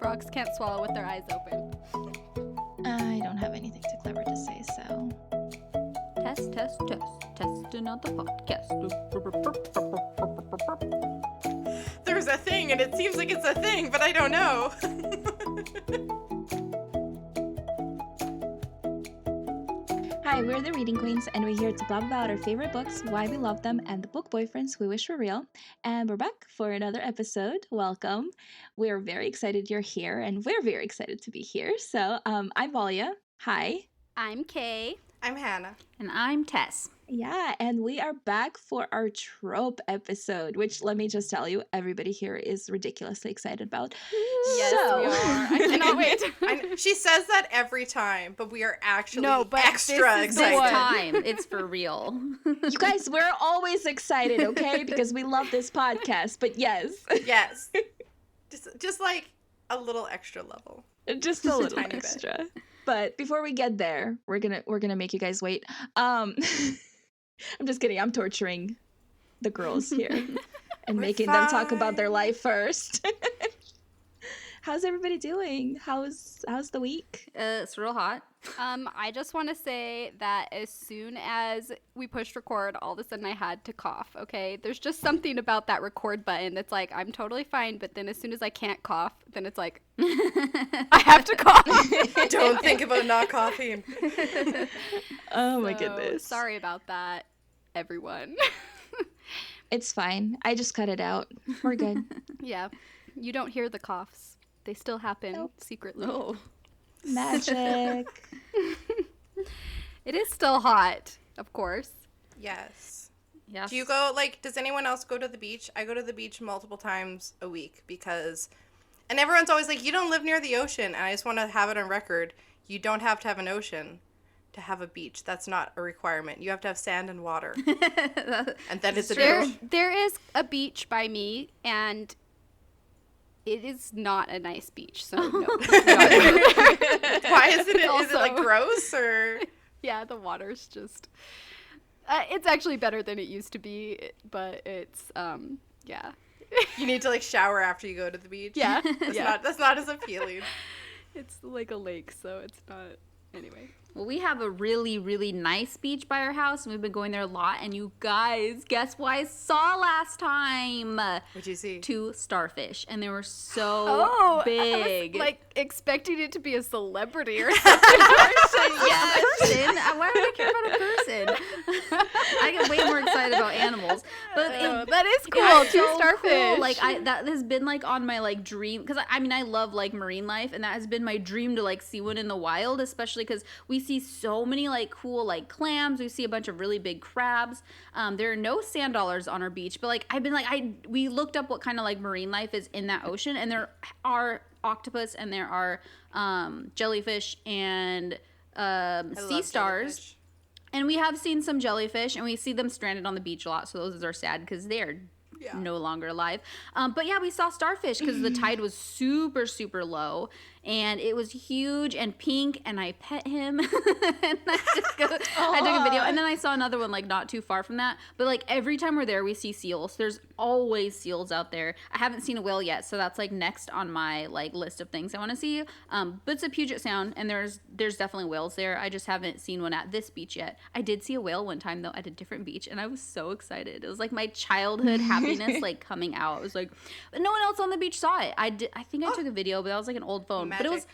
frogs can't swallow with their eyes open. I don't have anything too clever to say, so. Test. Testing out the podcast. There's a thing, and it seems like it's a thing, but I don't know. Hi, we're the Reading Queens, and we're here to blab about our favorite books, why we love them, and the book boyfriends we wish were real. And we're back for another episode. Welcome. We're very excited you're here, and we're very excited to be here. So, I'm Valia. Hi. I'm Kay. I'm Hanna. And I'm Tess. Yeah, and we are back for our trope episode, which let me just tell you, everybody here is ridiculously excited about. Yes, So- we are. I cannot wait. She says that every time, but we are actually extra this is the excited. one. Time. It's for real. You guys, we're always excited, okay? Because we love this podcast, but yes. Yes. Just like a little extra level. Just a little tiny bit. extra. But before we get there, we're gonna make you guys wait. I'm just kidding. I'm torturing the girls here and We're making them talk about fine. their life first. How's everybody doing? How's the week? It's real hot. I just want to say that as soon as we pushed record, all of a sudden I had to cough, okay? There's just something about that record button that's like, I'm totally fine, but then as soon as I can't cough, then it's like, I have to cough. Don't think about not coughing. Oh my So, goodness. Sorry about that, everyone. It's fine. I just cut it out. We're good. Yeah, you don't hear the coughs. They still happen Nope. secretly. Oh. Magic. It is still hot, of course. Yes. Yes. Do you go, does anyone else go to the beach? I go to the beach multiple times a week because, and everyone's always like, you don't live near the ocean. And I just want to have it on record. You don't have to have an ocean to have a beach. That's not a requirement. You have to have sand and water. And then it's a beach. There is a beach by me, and it is not a nice beach. So no. Why isn't it? Is it like Also- gross or? Yeah, the water's just. It's actually better than it used to be, but it's yeah. You need to shower after you go to the beach. Yeah, That's not as appealing. It's like a lake, so it's not. Anyway. Well, we have a really, really nice beach by our house, and we've been going there a lot. And you guys, guess what I saw last time? What'd you see? 2 starfish, and they were so I big. was expecting it to be a celebrity or Yes. Why would I care about a person? I get way more excited about animals. But that is cool. yeah, it's 2 so starfish. Cool. That has been on my dream, because I love marine life, and that has been my dream to see one in the wild, especially because we see so many cool clams. We see a bunch of really big crabs. There are no sand dollars on our beach, but we looked up what kind of marine life is in that ocean, and there are octopus and there are jellyfish and I sea love stars. jellyfish. And we have seen some jellyfish, and we see them stranded on the beach a lot, so those are sad because they are no longer alive. But yeah, we saw starfish because the tide was super, super low, and it was huge and pink, and I pet him, and I took a video. And then I saw another one not too far from that. But every time we're there, we see seals. There's always seals out there. I haven't seen a whale yet, so that's next on my list of things I want to see. But it's a Puget Sound, and there's definitely whales there. I just haven't seen one at this beach yet. I did see a whale one time though at a different beach, and I was so excited. It was my childhood happiness coming out. It was but no one else on the beach saw it. I think I took a video, but that was an old phone. Magic. But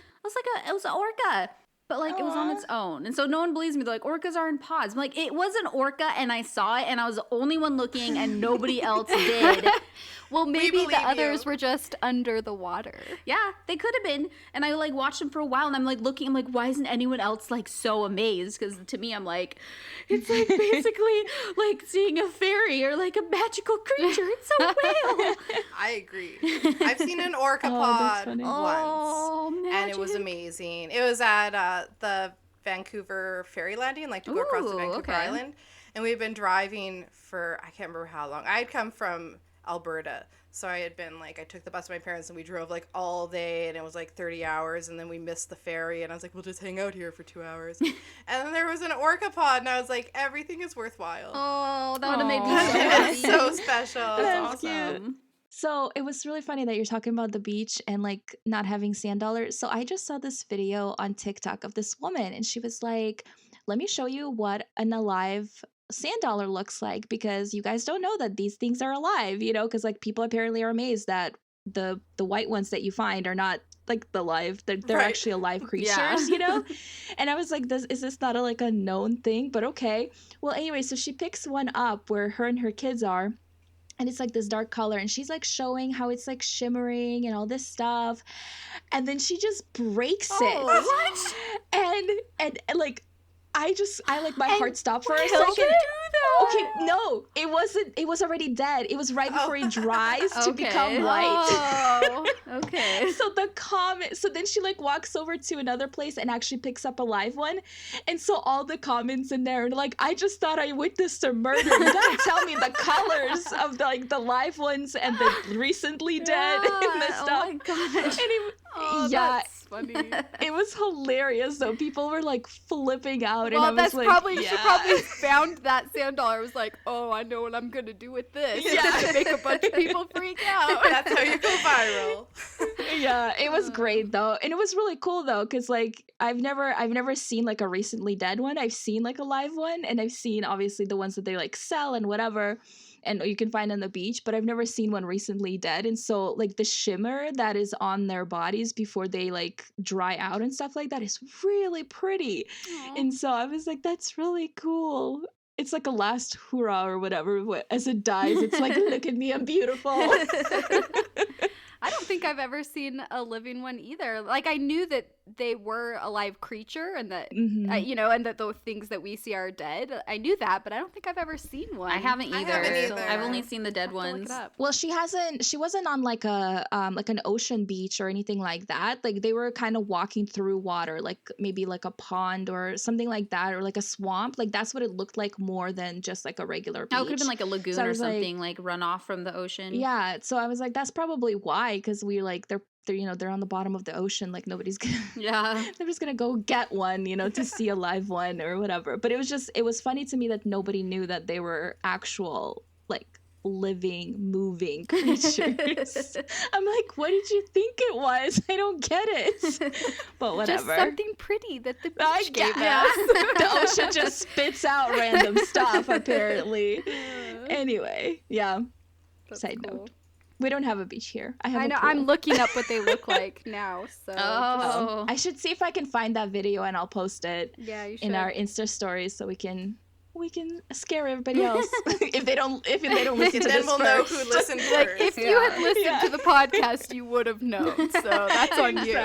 it was an orca. But it was on its own. And so no one believes me. They're orcas are in pods. I'm it was an orca, and I saw it, and I was the only one looking, and nobody else did. Well, maybe believe the others you. were just under the water. Yeah, they could have been. And I watched them for a while, and I'm looking, I'm why isn't anyone else so amazed? Because to me, I'm it's basically seeing a fairy or a magical creature. It's a whale. I agree. I've seen an orca Oh, pod that's funny. once, Oh, magic. and it was amazing. It was at the Vancouver ferry landing, to go across the Ooh, Vancouver okay. Island. And we've been driving for, I can't remember how long. I had come from Alberta, so I had been I took the bus with my parents, and we drove all day, and it was 30 hours, and then we missed the ferry, and I was we'll just hang out here for 2 hours. And then there was an orca pod, and I was everything is worthwhile. Oh, that would have made me so Aw. happy. It's so special. That's awesome. So it was really funny that you're talking about the beach and like not having sand dollars. So I just saw this video on TikTok of this woman, and she was like, let me show you what an alive sand dollar looks like, because you guys don't know that these things are alive, you know, because like people apparently are amazed that the white ones that you find are not like the live, they're Right. actually alive creatures, Yeah. you know? And I was like, is this not like a known thing? But okay. Well, anyway, so she picks one up where her and her kids are, and it's like this dark color, and she's like showing how it's like shimmering and all this stuff, and then she just breaks it. What? And like I like my heart stopped for a Killed second. it? Okay, no, it wasn't. It was already dead. It was right before it dries to Okay. become white. Oh, okay. So then she like walks over to another place and actually picks up a live one. And so all the comments in there are like, I just thought I witnessed a murder. You gotta tell me the colors of the live ones and the recently dead and the stuff. Oh my gosh. And That's funny. it was hilarious though. People were like flipping out, and I Well, was that's like, probably she yeah. probably found that sand dollar. Was like, oh, I know what I'm gonna do with this. Yeah. To make a bunch of people freak out. That's how you go viral. Yeah, it was great though, and it was really cool though, because like I've never seen like a recently dead one. I've seen like a live one, and I've seen obviously the ones that they like sell and whatever, and you can find on the beach, but I've never seen one recently dead. And so like the shimmer that is on their bodies before they like dry out and stuff like that is really pretty. And so I was like, that's really cool. It's like a last hurrah or whatever. As it dies, it's like, look at me, I'm beautiful. I don't think I've ever seen a living one either. Like, I knew that they were a live creature and that, Mhm. you know, and that the things that we see are dead. I knew that, but I don't think I've ever seen one. I haven't I either. haven't either. I've only seen the I'll dead have to look ones. it up. Well, she wasn't on like an ocean beach or anything like that. Like they were kind of walking through water, like maybe like a pond or something like that, or like a swamp. Like that's what it looked like more than just like a regular beach. Oh, it could have been like a lagoon So I or was like- something, like runoff from the ocean. Yeah, so I was like, that's probably why, because we like they're you know, they're on the bottom of the ocean, like nobody's gonna Yeah. they're just gonna go get one, you know, to see a live one or whatever. But it was funny to me that nobody knew that they were actual like living, moving creatures. I'm like, what did you think it was? I don't get it. But whatever. Just something pretty that the I beach gave guess. us. The ocean just spits out random stuff, apparently. Anyway, yeah. That's Side cool. note. We don't have a beach here. I have I a know. pool. I'm looking up what they look like now. So Oh. I should see if I can find that video and I'll post it yeah, you should. in our Insta stories so we can scare everybody else if they don't listen And to then this we'll know first. who listened Like, first. if you had listened Yeah. to the podcast, you would have known. So that's on you.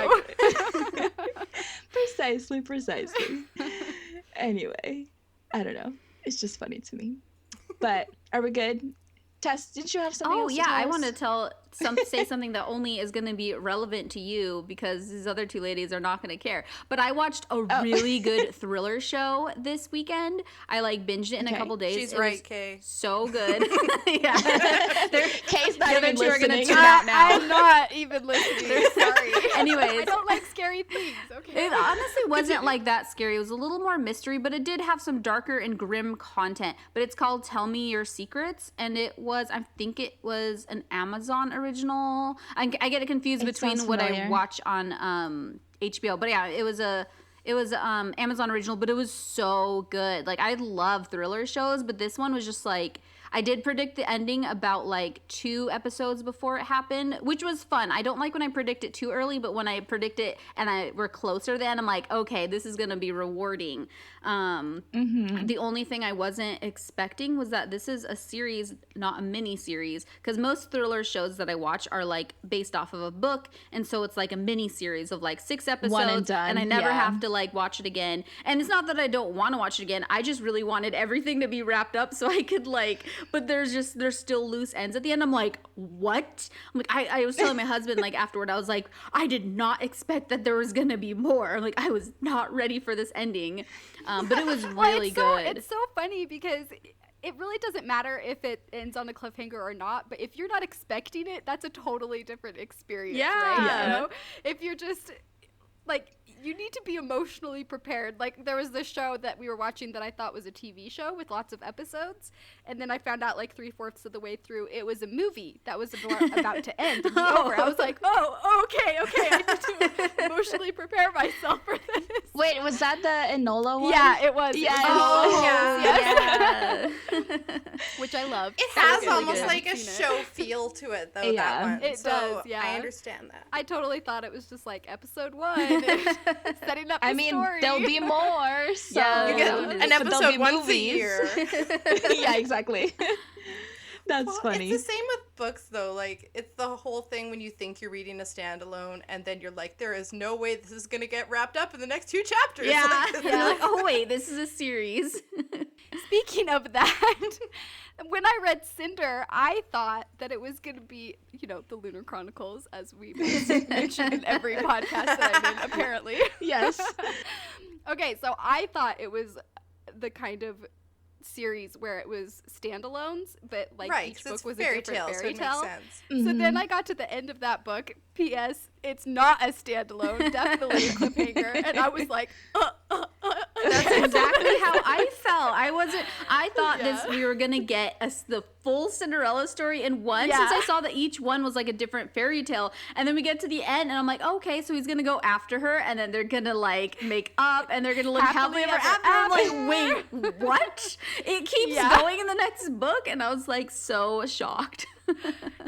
Precisely. Anyway, I don't know. It's just funny to me. But are we good? Tess, did you have something Oh else to yeah, tell I us? want to say something that only is going to be relevant to you because these other two ladies are not going to care. But I watched a really good thriller show this weekend. I like binged it in a Okay. couple days. She's It right, was Kay. so good. Yeah, Kay's not the other even two are gonna listening. tune out now. I'm not even listening. Sorry. Anyways. I don't like scary things. Okay. It honestly wasn't like that scary. It was a little more mystery, but it did have some darker and grim content. But it's called Tell Me Your Secrets, and I think it was an Amazon original. I get it confused It between sounds what I familiar. watch on HBO. But yeah, it was Amazon original, but it was so good. Like I love thriller shows, but this one was just like I did predict the ending about like 2 episodes before it happened, which was fun. I don't like when I predict it too early, but when I predict it and we're closer then, I'm like, okay, this is gonna be rewarding. The only thing I wasn't expecting was that this is a series, not a mini series, because most thriller shows that I watch are like based off of a book, and so it's like a mini series of like 6 episodes, One and done, I never yeah. have to like watch it again. And it's not that I don't want to watch it again. I just really wanted everything to be wrapped up so I could like. But there's still loose ends at the end. I'm like, what? I'm like, I was telling my husband like afterward, I was like, I did not expect that there was gonna be more. Like I was not ready for this ending. But it was really good. It's so funny because it really doesn't matter if it ends on a cliffhanger or not, but if you're not expecting it, that's a totally different experience, Yeah. right? Yeah. You know? If you're just like, you need to be emotionally prepared. Like, there was this show that we were watching that I thought was a TV show with lots of episodes, and then I found out like 3/4 of the way through it was a movie that was about to end and be over. I was like, oh, okay, I need to emotionally prepare myself for this. Wait, was that the Enola one? Yeah, it was. Yes. Oh, Yeah. which I love. It has really almost good. like a I've seen show feel to it, though, Yeah. that one. It so does, yeah. I understand that. I totally thought it was just like episode 1, and setting up the I mean, story. there'll be more. So Yeah, You get Oh, an so there'll episode be once a movies. year. Yeah, exactly. That's Well, funny. it's the same with books, though. Like, it's the whole thing when you think you're reading a standalone, and then you're like, there is no way this is going to get wrapped up in the next 2 chapters. Yeah. Like, You're like, oh wait, this is a series. Speaking of that, when I read Cinder, I thought that it was going to be, the Lunar Chronicles, as we mention in every podcast that I'm in, apparently. Yes. Okay, so I thought it was the kind of series where it was standalones, but like right, each 'cause it's book was a fairy different tale, so fairy it tale. makes sense. So Mhm. then I got to the end of that book. P.S. It's not a standalone, definitely a cliffhanger, and I was like, That's exactly how I felt. I thought Yeah. we were gonna get the full Cinderella story in one, Yeah. since I saw that each one was like a different fairy tale. And then we get to the end, and I'm like, okay, so he's gonna go after her, and then they're gonna like make up, and they're gonna live happily ever after. I'm like, wait, what? It keeps Yeah. going in the next book, and I was like so shocked.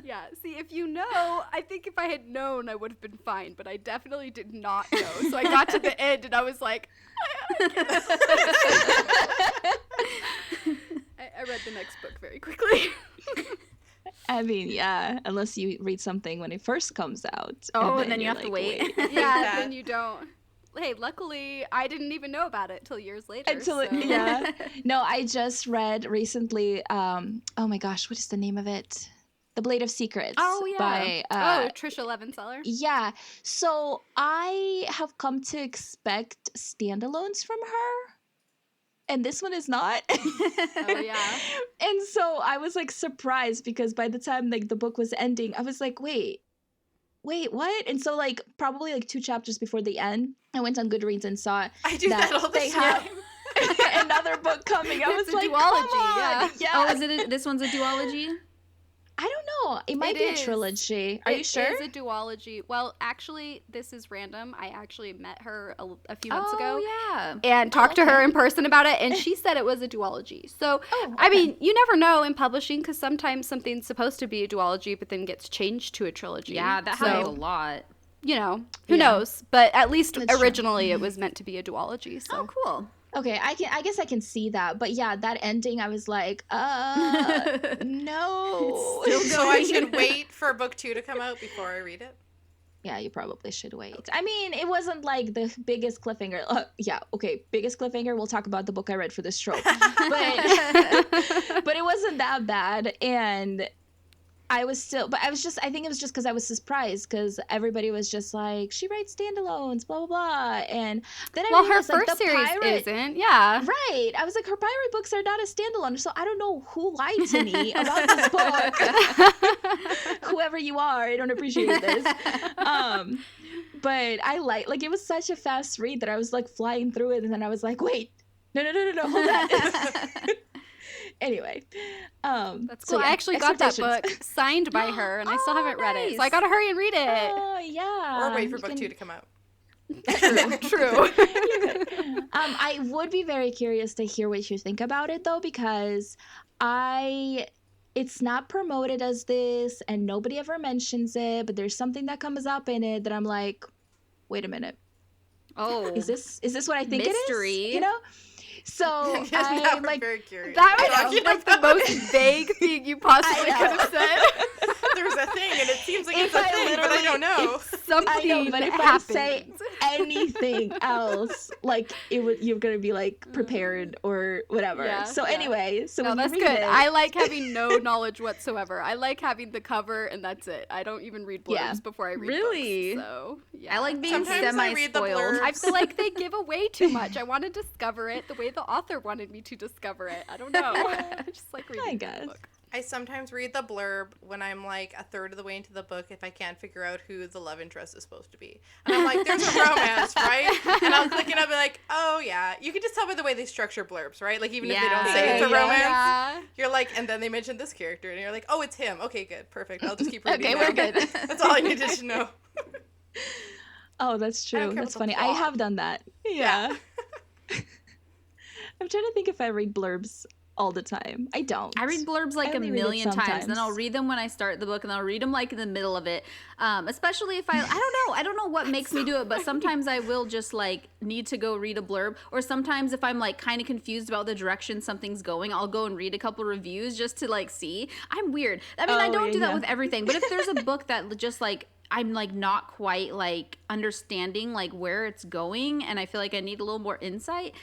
Yeah, see, if you know, I think if I had known, I would have been fine, but I definitely did not know. So I got to the end, and I was like, I read the next book very quickly. I mean, yeah, unless you read something when it first comes out. Oh, and then you you're have to like, wait. Yeah, that. then you don't. Hey, luckily, I didn't even know about it till years later. Yeah. No, I just read recently, oh my gosh, what is the name of it? The Blade of Secrets. Oh, yeah. By, Trisha Levenseller. yeah. So I have come to expect standalones from her. And this one is not. Oh, yeah. And so I was like surprised because by the time like the book was ending, I was like, wait, what? And so like probably like 2 chapters before the end, I went on Goodreads and saw I do that all the they time. have another book coming. I was It's a like, duology, come on. yeah. Yeah. Oh, is it? This one's a duology. I don't know. It might It be is. a trilogy. Are you sure? It is a duology. Well, actually, this is random. I actually met her a few months ago. yeah. And talked to okay. her in person about it, and she said it was a duology. So, Oh, I okay. mean, you never know in publishing because sometimes something's supposed to be a duology, but then gets changed to a trilogy. Yeah, that so, happens a lot. who Yeah. knows? But at least That's true. originally it was meant to be a duology. So, Oh, cool. Okay, I guess I can see that. But yeah, that ending, I was like, no. So I should wait for book 2 to come out before I read it? Yeah, you probably should wait. I mean, it wasn't like the biggest cliffhanger. Yeah, okay, biggest cliffhanger. We'll talk about the book I read for this trope. But it wasn't that bad. And I was I think it was just because I was surprised because everybody was just like, she writes standalones, blah, blah, blah. And then I well, her realized, like, first the series pirate, isn't. Yeah. Right. I was like, her pirate books are not a standalone. So I don't know who lied to me about this book. Whoever you are, I don't appreciate this. But I like it was such a fast read that I was like flying through it. And then I was like, wait, no, hold on. Anyway. That's so cool. I yeah, actually got that book expectations. signed by her, and I still Oh, haven't read it. So nice. I gotta hurry and read it. Oh, yeah. Or wait for You book can- 2 to come out. True. I would be very curious to hear what you think about it though, because it's not promoted as this and nobody ever mentions it, but there's something that comes up in it that I'm like, wait a minute. Oh, Is this what I think it Mystery. is? You know? So Now I'm we're like, very curious. That was You like know? the most vague thing you possibly I know. could have said. There's a thing, and it seems like If it's a I thing, but I don't know. I Something know, but if I happened. say anything else, like you're gonna be like prepared or whatever. Yeah, So yeah. anyway, so No, when that's you good. read it, I like having no knowledge whatsoever. I like having the cover and that's it. I don't even read blurbs Yeah. before I read Really? books. So, yeah. I like being Sometimes I read the semi-spoiled. blurbs. I feel like they give away too much. I want to discover it the way the author wanted me to discover it. I don't know. I just like reading I the guess. book. I sometimes read the blurb when I'm like a third of the way into the book if I can't figure out who the love interest is supposed to be. And I'm like, there's a romance, right? And I'll click it up and be like, oh yeah. You can just tell by the way they structure blurbs, right? Like even if they don't say it's a romance, you're like, and then they mention this character and you're like, oh, it's him. Okay, good. Perfect. I'll just keep reading. Okay, we're good. That's all I needed to know. Oh, that's true. That's funny. I have done that. Yeah. I'm trying to think if I read blurbs all the time. I don't. I read blurbs like a million times. Then I'll read them when I start the book, and I'll read them like in the middle of it. Especially if I don't know what makes me do it, but sometimes I will just like need to go read a blurb, or sometimes if I'm like kind of confused about the direction something's going, I'll go and read a couple reviews just to like see. I'm weird. I mean, I don't do that with everything, but if there's a book that just like I'm like not quite like understanding like where it's going, and I feel like I need a little more insight.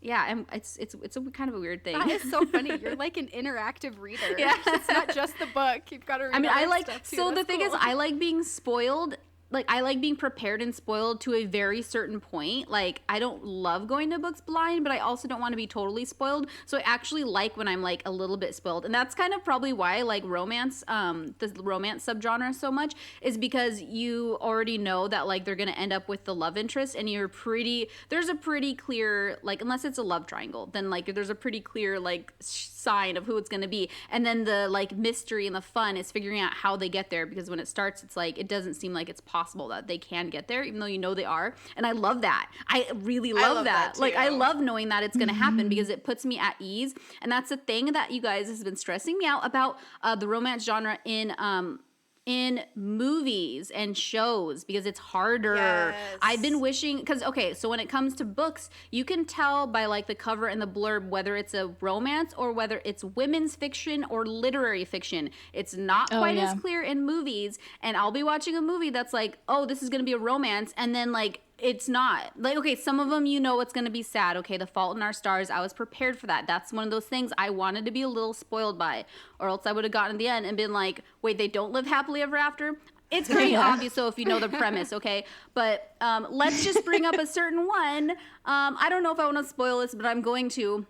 Yeah, it's a kind of a weird thing. That is so funny. You're like an interactive reader. Yeah, it's not just the book. You've got to read. I mean, I like stuff too. so That's the thing is, I like being spoiled. Like I like being prepared and spoiled to a very certain point. Like I don't love going to books blind, but I also don't want to be totally spoiled. So I actually like when I'm like a little bit spoiled. And that's kind of probably why I like romance, the romance subgenre so much, is because you already know that like they're going to end up with the love interest, and there's a pretty clear, like unless it's a love triangle, then like there's a pretty clear like sign of who it's going to be. And then the like mystery and the fun is figuring out how they get there, because when it starts, it's like it doesn't seem like it's possible that they can get there, even though you know they are. And I love that. I really love that. Like I love knowing that it's going to happen, because it puts me at ease. And that's the thing that you guys has been stressing me out about the romance genre in movies and shows, because it's harder. Yes. I've been wishing, because okay, so when it comes to books, you can tell by like the cover and the blurb whether it's a romance or whether it's women's fiction or literary fiction. It's not quite as clear in movies, and I'll be watching a movie that's like, oh, this is going to be a romance, and then like it's not. Like, okay, some of them you know it's going to be sad. Okay, The Fault in Our Stars, I was prepared for that. That's one of those things I wanted to be a little spoiled by, or else I would have gotten to the end and been like, wait, they don't live happily ever after? It's pretty obvious, so if you know the premise, okay? But let's just bring up a certain one. I don't know if I want to spoil this, but I'm going to.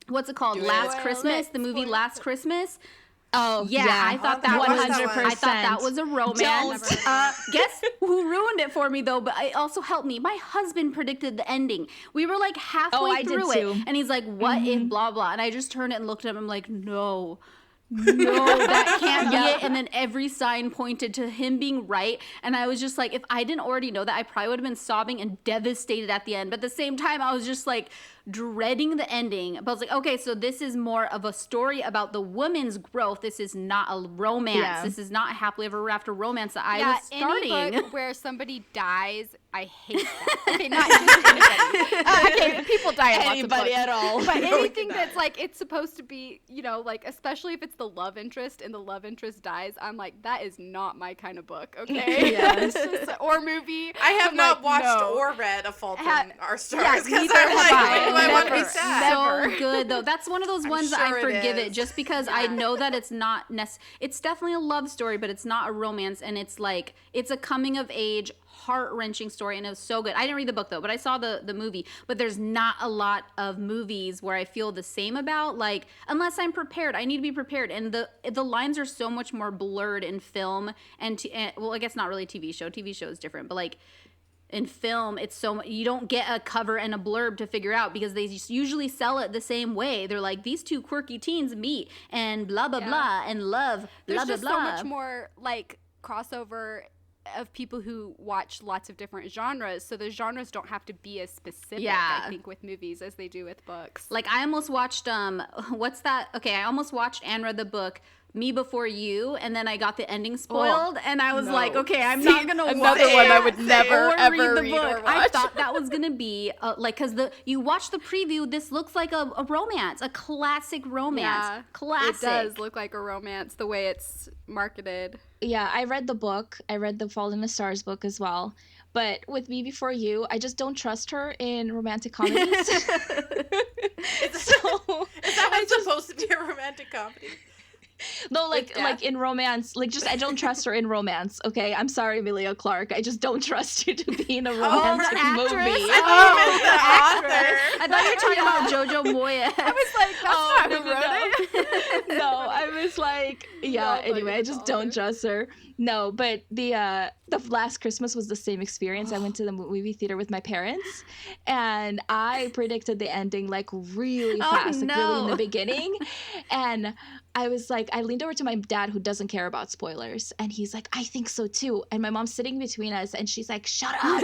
What's it called? Last Christmas, the movie Last Christmas. Oh yeah, I thought that 100%. I thought that was a romance. Guess who ruined it for me though? But it also helped me. My husband predicted the ending. We were like halfway through it, and he's like, "What if blah blah?" And I just turned it and looked at him. I'm like, "No, that can't be it." And then every sign pointed to him being right, and I was just like, if I didn't already know that, I probably would have been sobbing and devastated at the end. But at the same time, I was just like dreading the ending. But I was like, okay, so this is more of a story about the woman's growth. This is not a romance. Yeah. This is not a happily ever after romance that I was starting. Any book where somebody dies, I hate that. Okay, not just anybody. Okay, people die in lots of books. At all. But anything that's like, it's supposed to be, you know, like, especially if it's the love interest and the love interest dies, I'm like, that is not my kind of book, okay? Yes. Or movie. I have not watched or read A Fault in Our Stars, because I'm like, I want to be sad. So good though. That's one of those ones that I forgive it just because I know that it's not it's definitely a love story, but it's not a romance, and it's like it's a coming of age heart-wrenching story, and it was so good. I didn't read the book though, but I saw the movie. But there's not a lot of movies where I feel the same about, like, unless I'm prepared. I need to be prepared, and the lines are so much more blurred in film and well, I guess not really TV show. TV show is different, but like in film, it's so you don't get a cover and a blurb to figure out, because they just usually sell it the same way. They're like, these two quirky teens meet and blah blah blah and love blah blah blah. There's just so much more like crossover of people who watch lots of different genres, so the genres don't have to be as specific, I think, with movies as they do with books. Like I almost watched what's that? Okay, I almost watched and read the book Me Before You, and then I got the ending spoiled, and I was like, okay, I'm not gonna watch another one I would never ever read the book. I thought that was gonna be like, because you watch the preview, this looks like a romance, a classic romance. Yeah, classic. It does look like a romance the way it's marketed. Yeah, I read the book. I read the Fault in the Stars book as well. But with Me Before You, I just don't trust her in romantic comedies. Is that what's supposed to be a romantic comedy? No, like in romance, like just I don't trust her in romance. Okay, I'm sorry, Emilia Clarke. I just don't trust you to be in a romantic movie. I thought you were talking about Jojo Moyes. I was like, that's not who wrote it. No, I was like, yeah. No, Anyway, I just don't trust her. No, but the last Christmas was the same experience. I went to the movie theater with my parents, and I predicted the ending like really fast, like really in the beginning, and I was like, I leaned over to my dad who doesn't care about spoilers, and he's like, I think so too. And my mom's sitting between us, and she's like, shut up.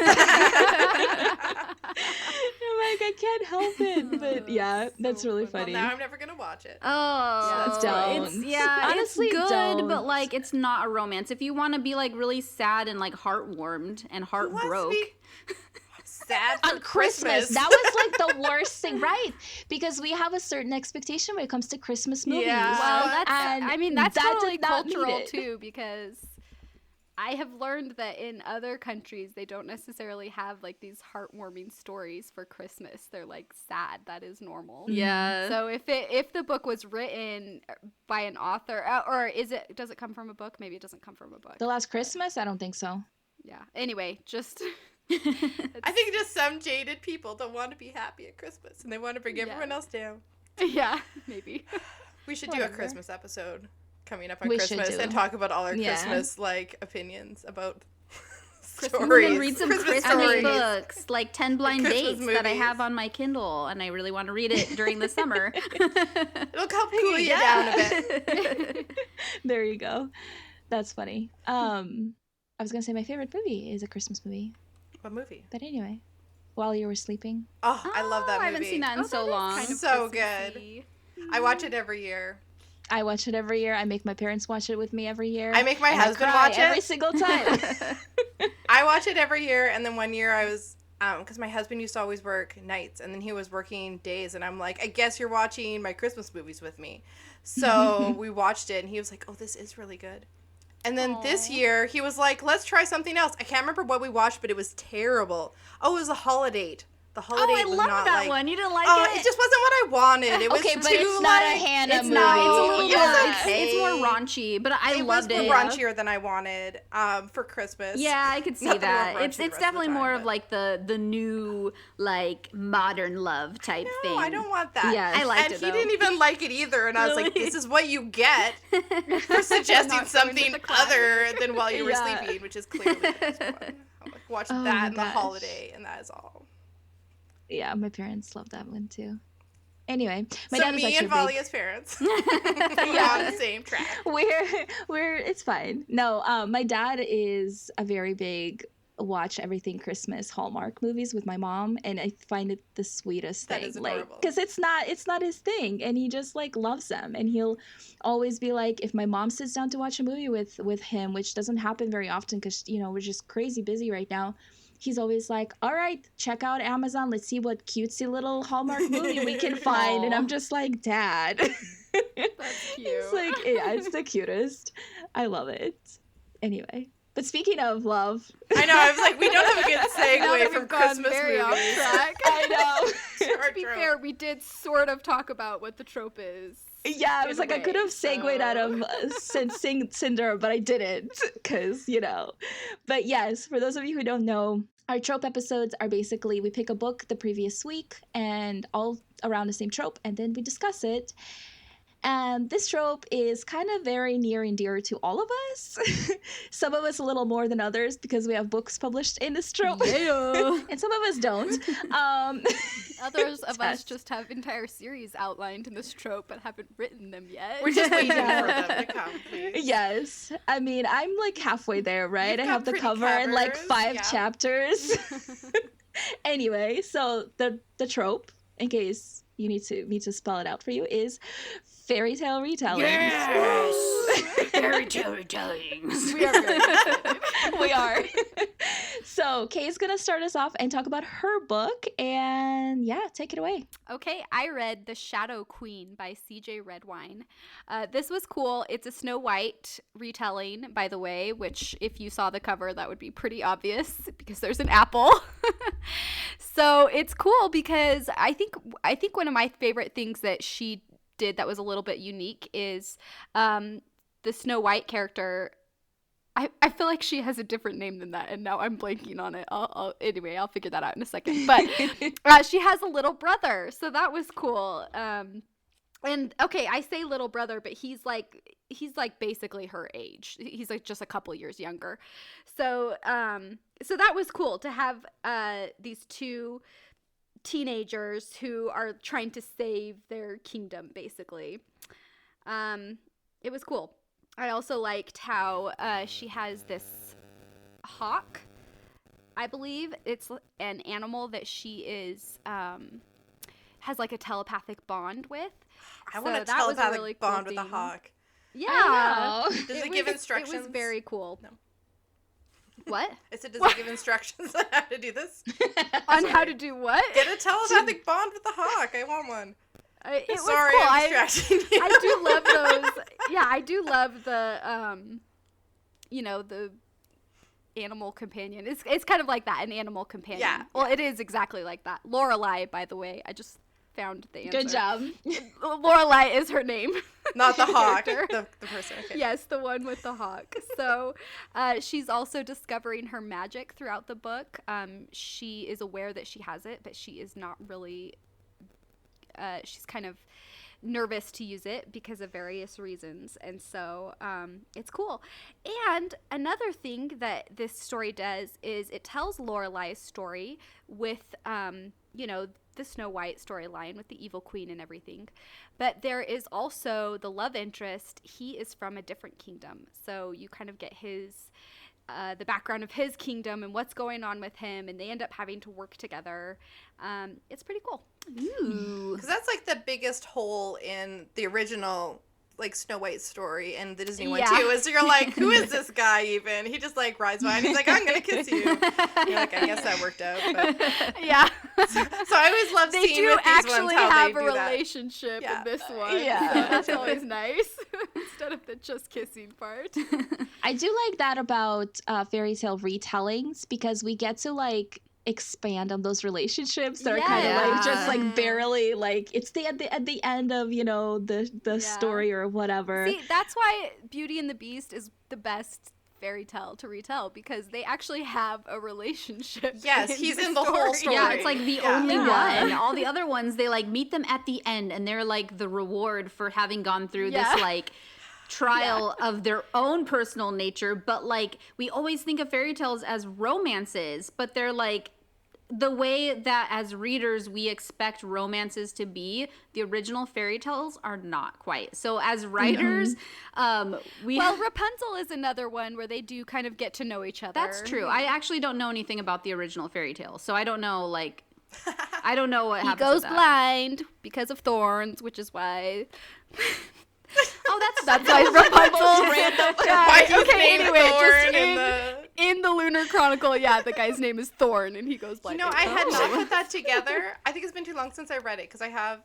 I'm like, I can't help it. But yeah, that's really funny. Well, now I'm never gonna watch it. Oh, don't. Honestly, it's good, don't. but like, it's not a romance. If you want to be like really sad and like heartwarmed and heart broke. Sad for on Christmas. That was like the worst thing, right? Because we have a certain expectation when it comes to Christmas movies. Yeah. Well, that's that totally did not cultural need it. too, because I have learned that in other countries they don't necessarily have like these heartwarming stories for Christmas. They're like sad. That is normal. Yeah. So if the book was written by an author, or does it come from a book? Maybe it doesn't come from a book. The Last Christmas? I don't think so. Yeah. Anyway, just. I think just some jaded people don't want to be happy at Christmas, and they want to bring everyone else down. Yeah, maybe. We should do a Christmas episode coming up on We Christmas should do. and talk about all our Yeah. Christmas like opinions about And stories. read some Christmas Christmas stories. books, like 10 Blind Christmas Dates that I movies. have on my Kindle, and I really want to read it during the summer. It'll help cool you down a bit. There you go. That's funny. I was gonna say my favorite movie is a Christmas movie. What movie? But anyway, While You Were Sleeping. Oh, I love that movie. I haven't seen that in so long. Kind of So Christmassy. I watch it every year. I watch it every year. I make my parents watch it with me every year. I make my and husband I cry watch every it. single time. I watch it every year, and then one year I was, because my husband used to always work nights, and then he was working days, and I'm like, I guess you're watching my Christmas movies with me. So we watched it, and he was like, oh, this is really good. And then this year, he was like, let's try something else. I can't remember what we watched, but it was terrible. Oh, it was The Holiday. The Holiday I was love not that like, one. You didn't like oh, it? it just wasn't what I wanted. It was Okay, too, but it's not a like, Hanna It's movie. not. It's a little It was okay. It's more raunchy, but I it loved was it. more raunchier than I wanted for Christmas. Yeah, I could see Not that. we were It's raunchy the rest of definitely the more time, of but- like the new like modern love type thing. No, I don't want that. Yes. I liked and it, he though. didn't even like it either. And I was like, Really? this is what you get for suggesting Not going to something the class. other than While You Were Yeah. Sleeping, which is clearly this one. I watched Oh that my and The gosh. Holiday, and that is all. Yeah, my parents love that one too. Anyway, my So dad was me actually and a big- Valia's parents we're on the same track. we're it's fine. No, my dad is a very big watch everything Christmas Hallmark movies with my mom, and I find it the sweetest That thing. is Like, adorable. because it's not his thing, and he just like loves them, and he'll always be like, if my mom sits down to watch a movie with him, which doesn't happen very often because we're just crazy busy right now. He's always like, all right, check out Amazon. Let's see what cutesy little Hallmark movie we can find. And I'm just like, Dad. That's cute. It's like, yeah, it's the cutest. I love it. Anyway, but speaking of love, I know, I was like, we don't have a good Now segue that from we've gone Christmas very off movies. track. I know. Our To be trope. fair, we did sort of talk about what the trope is. Yeah, I In was a like, I could way, have segued out of Cinder, but I didn't because, But yes, for those of you who don't know, our trope episodes are basically we pick a book the previous week and all around the same trope, and then we discuss it. And this trope is kind of very near and dear to all of us. Some of us a little more than others because we have books published in this trope. Yeah. And some of us don't. Others of us Tess. just have entire series outlined in this trope but haven't written them yet. We're just waiting Yeah. for them to come, please. Yes. I mean, I'm like halfway there, right? You've I got have the pretty cover and like covers, 5 yeah. chapters. Anyway, so the trope, in case you need me to spell it out for you, is fairy tale retellings. Fairy tale retellings. We are very excited. We are. So Kay's gonna start us off and talk about her book, and yeah, take it away. Okay, I read The Shadow Queen by C.J. Redwine. This was cool. It's a Snow White retelling, by the way, which if you saw the cover, that would be pretty obvious because there's an apple. So it's cool because I think one of my favorite things that she did that was a little bit unique is the Snow White character. I feel like she has a different name than that, and now I'm blanking on it. Anyway, I'll figure that out in a second. But she has a little brother, so that was cool. And okay, I say little brother, but he's like basically her age. He's like just a couple years younger. So so that was cool to have these two teenagers who are trying to save their kingdom, basically. It was cool. I also liked how she has this hawk. I believe it's an animal that she is has like a telepathic bond with. I want a telepathic bond with a hawk. Yeah. Does it give instructions? It was very cool. No. What? I said, does it give instructions on how to do this? On how to do what? Get a telepathic bond with the hawk. I want one. It was Sorry, cool. I'm distracting you. I do love those. Yeah, I do love the, the animal companion. It's kind of like that, an animal companion. Yeah. Well, it is exactly like that. Lorelai, by the way. I just found the answer. Good job. Lorelai is her name. Not the hawk. The person. Okay. Yes, the one with the hawk. So she's also discovering her magic throughout the book. She is aware that she has it, but she is not really... she's kind of nervous to use it because of various reasons, and so it's cool. And another thing that this story does is it tells Lorelai's story with the Snow White storyline with the evil queen and everything, but there is also the love interest. He is from a different kingdom, so you kind of get his the background of his kingdom and what's going on with him, and they end up having to work together. It's pretty cool. Ooh. Because that's like the biggest hole in the original like Snow White story and the Disney one too, is you're like, who is this guy even? He just like rides by and he's like, I'm gonna kiss you. You're like, I guess that worked out. But... Yeah. So I always love they seeing do with these actually ones how have they a do that. relationship Yeah. in this one. Yeah. So that's always nice instead of the just kissing part. I do like that about fairy tale retellings because we get to like expand on those relationships that are kind of like just like barely like it's at the end of the story or whatever. See, that's why Beauty and the Beast is the best fairy tale to retell because they actually have a relationship. Yes, he's in the whole story. Yeah, it's like the only one. All the other ones, they like meet them at the end and they're like the reward for having gone through this like trial of their own personal nature. But like we always think of fairy tales as romances, but they're like the way that as readers we expect romances to be, the original fairy tales are not quite. So as writers, Well, Rapunzel is another one where they do kind of get to know each other. That's true. I actually don't know anything about the original fairy tale, so I don't know like I don't know what happens. He goes with that. blind because of thorns, which is why. Oh, that's why Rapunzel. Random. Why he's Okay, named anyway, Thorn just in the Lunar Chronicle, the guy's name is Thorn, and he goes blind. I had not put that together. I think it's been too long since I read it because I have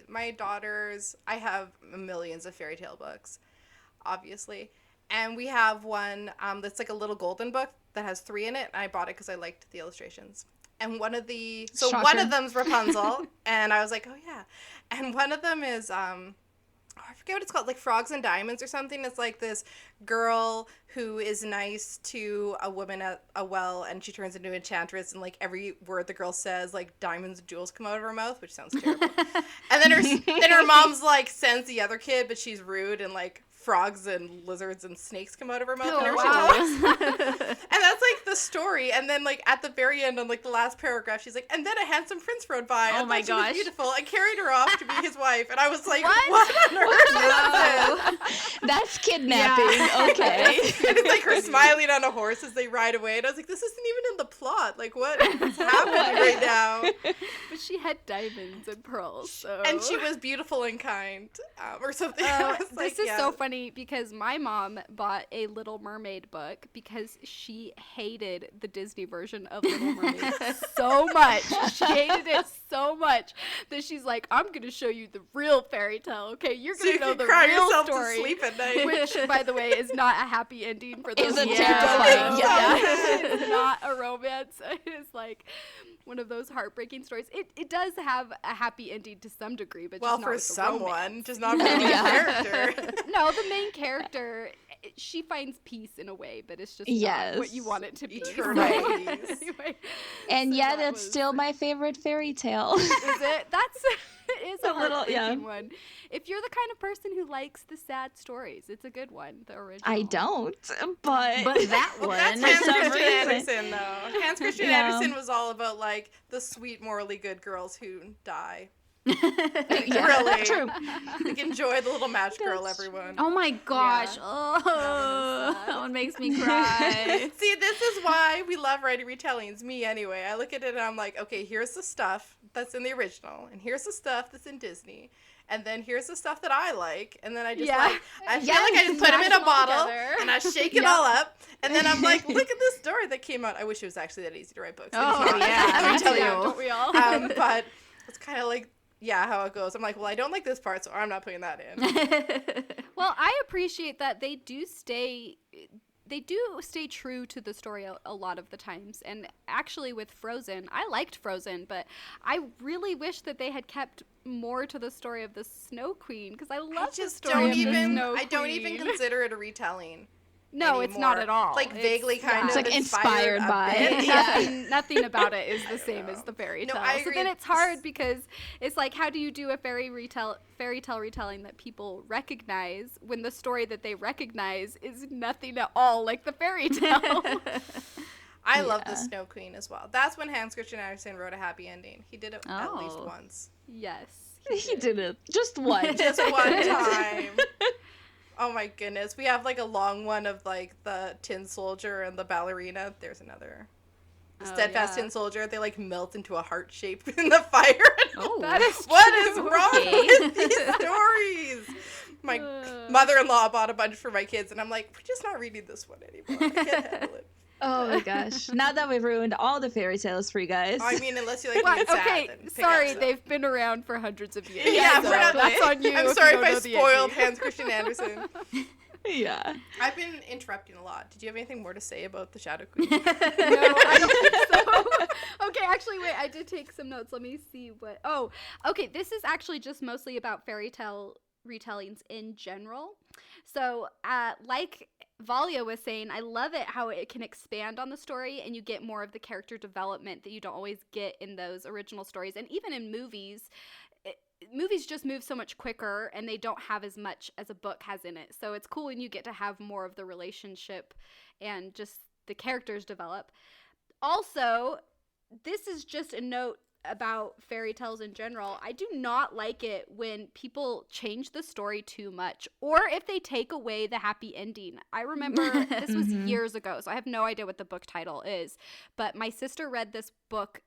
my daughters. I have millions of fairy tale books, obviously, and we have one that's like a little golden book that has 3 in it. And I bought it because I liked the illustrations. And one of them's Rapunzel, and I was like, oh yeah, and one of them is I forget what it's called, like Frogs and Diamonds or something. It's like this girl who is nice to a woman at a well, and she turns into an enchantress, and like every word the girl says, like diamonds and jewels come out of her mouth, which sounds terrible. And then her mom's like sends the other kid, but she's rude, and like frogs and lizards and snakes come out of her mouth whenever she talks. And that's like the story. And then like at the very end on like the last paragraph, she's like, and then a handsome prince rode by. Oh and my thought she was gosh. beautiful and carried her off to be his wife. And I was like, what on earth is this? That's kidnapping. Okay. And it's like her smiling on a horse as they ride away. And I was like, this isn't even in the plot. Like, what is happening right now? But she had diamonds and pearls, so. And she was beautiful and kind, or something. I was like, This is so funny because my mom bought a Little Mermaid book because she hated the Disney version of Little Mermaid so much. She hated it so much that she's like, I'm going to show you the real fairy tale. Okay, you're going to know the cry real yourself story. to sleep at night. Which, by the way, is not a happy ending for those It's a who terrifying, don't know. yeah. It's not a romance. It's like one of those heartbreaking stories. It does have a happy ending to some degree, but Well, just not for with the someone, romance. just not for the main character. No, the main character, she finds peace in a way, but it's just Yes. not what you want it to be. Eternal Right. peace. Anyway, And so yeah, that that's was- still my favorite fairy tale. Is it? That's it is a A little, heartbreaking yeah. one. If you're the kind of person who likes the sad stories, it's a good one. The original. I don't, but that Well, one. that's For Hans some Christian reason. Andersen, though. Hans Christian Yeah. Andersen was all about, like, the sweet, morally good girls who die. yeah, Really. true. Like, enjoy the little match girl, That's everyone. Oh my gosh. Yeah. Oh, sad. that one makes me cry. See, this is why we love writing retellings. Me, anyway. I look at it and I'm like, okay, here's the stuff that's in the original, and here's the stuff that's in Disney, and then here's the stuff that I like, and then I just Yeah. like, I feel like I just put them in Mash a them all bottle, together. and I shake it all up, and then I'm like, look at this story that came out. I wish it was actually that easy to write books. Oh, It's not. yeah, Let me me tell too. you. Don't we all? But it's kind of like, yeah, how it goes. I'm like, well, I don't like this part, so I'm not putting that in. Well, I appreciate that they do stay true to the story a lot of the times. And actually with Frozen, I liked Frozen, but I really wish that they had kept more to the story of the Snow Queen, because I love the story of the Snow Queen. I don't even consider it a retelling. No, it's not anymore. at all. Like, vaguely kind It's of like inspired inspired a by bit. it. Yeah. Nothing about it is the same as the fairy No, tale. I So agree. then it's hard because it's like, how do you do a fairy tale retelling that people recognize when the story that they recognize is nothing at all like the fairy tale? I love the Yeah. Snow Queen as well. That's when Hans Christian Andersen wrote a happy ending. He did it at least Oh. once. Yes. He did it just once. Just one time. Oh my goodness. We have like a long one of like the tin soldier and the ballerina. There's another. The Oh, steadfast yeah. tin soldier. They like melt into a heart shape in the fire. Oh, That is What is true. wrong Okay. with these stories? My mother-in-law bought a bunch for my kids, and I'm like, we're just not reading this one anymore. I can't handle it. Oh my gosh. Now that we've ruined all the fairy tales for you guys. I mean, unless you like Well, being sad, okay, then pick sorry, up stuff. they've been around for hundreds of years. Yeah, so probably. that's on you. I'm if sorry you if don't I know the spoiled ending. Hans Christian Andersen. Yeah. I've been interrupting a lot. Did you have anything more to say about the Shadow Queen? No, I don't think so. Okay, actually, wait, I did take some notes. Let me see what. Oh, okay, this is actually just mostly about fairy tale retellings in general. So, like Valia was saying, I love it how it can expand on the story and you get more of the character development that you don't always get in those original stories. And even in movies, movies just move so much quicker and they don't have as much as a book has in it. So it's cool when you get to have more of the relationship and just the characters develop. Also, this is just a note about fairy tales in general. I do not like it when people change the story too much or if they take away the happy ending. I remember this was years ago, so I have no idea what the book title is, but my sister read this book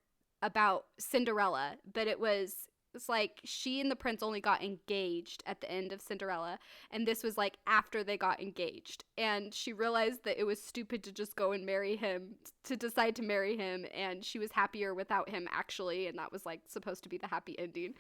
about Cinderella, but it's like she and the prince only got engaged at the end of Cinderella, and this was like after they got engaged, and she realized that it was stupid to just go and marry him, to decide to marry him, and she was happier without him actually, and that was like supposed to be the happy ending.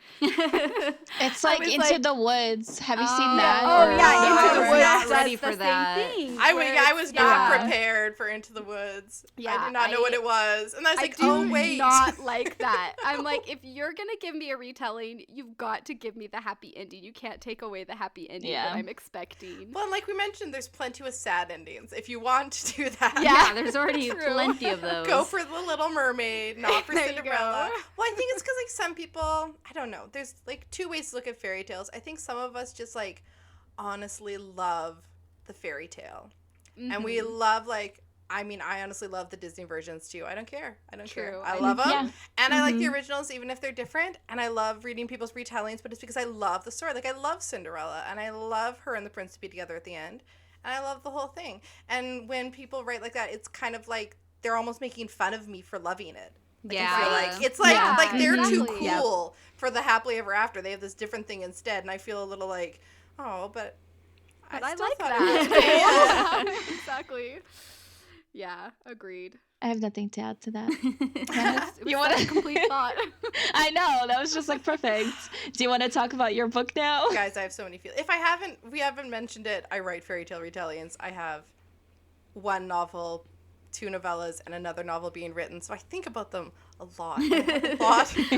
It's like was Into like- the Woods. Have you seen Oh, that? Oh Or- yeah, I Into the was Woods not does ready the for same that. thing, I where was it's- not yeah. prepared for Into the Woods. Yeah, I did not know what it was. And I was I like, do oh, wait. not like that. I'm like, if you're gonna give me a retelling, you've got to give me the happy ending. You can't take away the happy ending Yeah. that I'm expecting. Well, and like we mentioned, there's plenty of sad endings. If you want to do that, Yeah, there's already True. plenty of those. go for The Little Mermaid, not for There you Cinderella. go. Well, I think it's because like some people, I don't know. There's like two ways to look at fairy tales. I think some of us just like honestly love the fairy tale, and we Mm-hmm. love like. I mean, I honestly love the Disney versions too. I don't care. True. I I love them. Yeah. And I like the originals even if they're different. And I love reading people's retellings, but it's because I love the story. Like, I love Cinderella, and I love her and the prince to be together at the end. And I love the whole thing. And when people write like that, it's kind of like they're almost making fun of me for loving it. Like, Yeah. I feel like it's like Yeah, like they're too exactly. cool for the happily ever after. They have this different thing instead, and I feel a little like, oh, but But I still like thought it was that. cool. Yeah, exactly. Yeah, agreed. I have nothing to add to that. You want a complete thought? I know, that was just like perfect. Do you want to talk about your book now? Guys, I have so many feelings. We haven't mentioned it, I write fairy tale retellings. I have one novel, 2 novellas, and another novel being written, so I think about them a lot.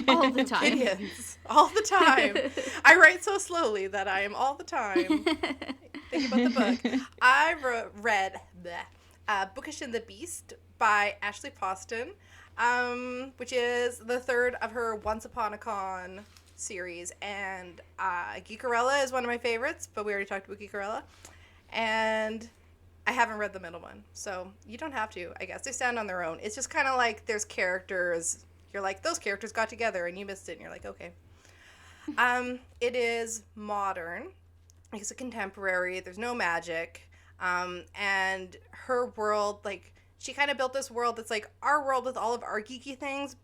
All the time. Opinions, all the time. I write so slowly that I am all the time thinking about the book. I read Bookish and the Beast by Ashley Poston, which is the 3rd of her Once Upon a Con series, and Geekerella is one of my favorites, but we already talked about Geekerella, and I haven't read the middle one, so you don't have to, I guess. They stand on their own. It's just kind of like there's characters, you're like, those characters got together, and you missed it, and you're like, okay. It is modern. It's a contemporary. There's no magic. And her world, like, she kind of built this world that's like our world with all of our geeky things,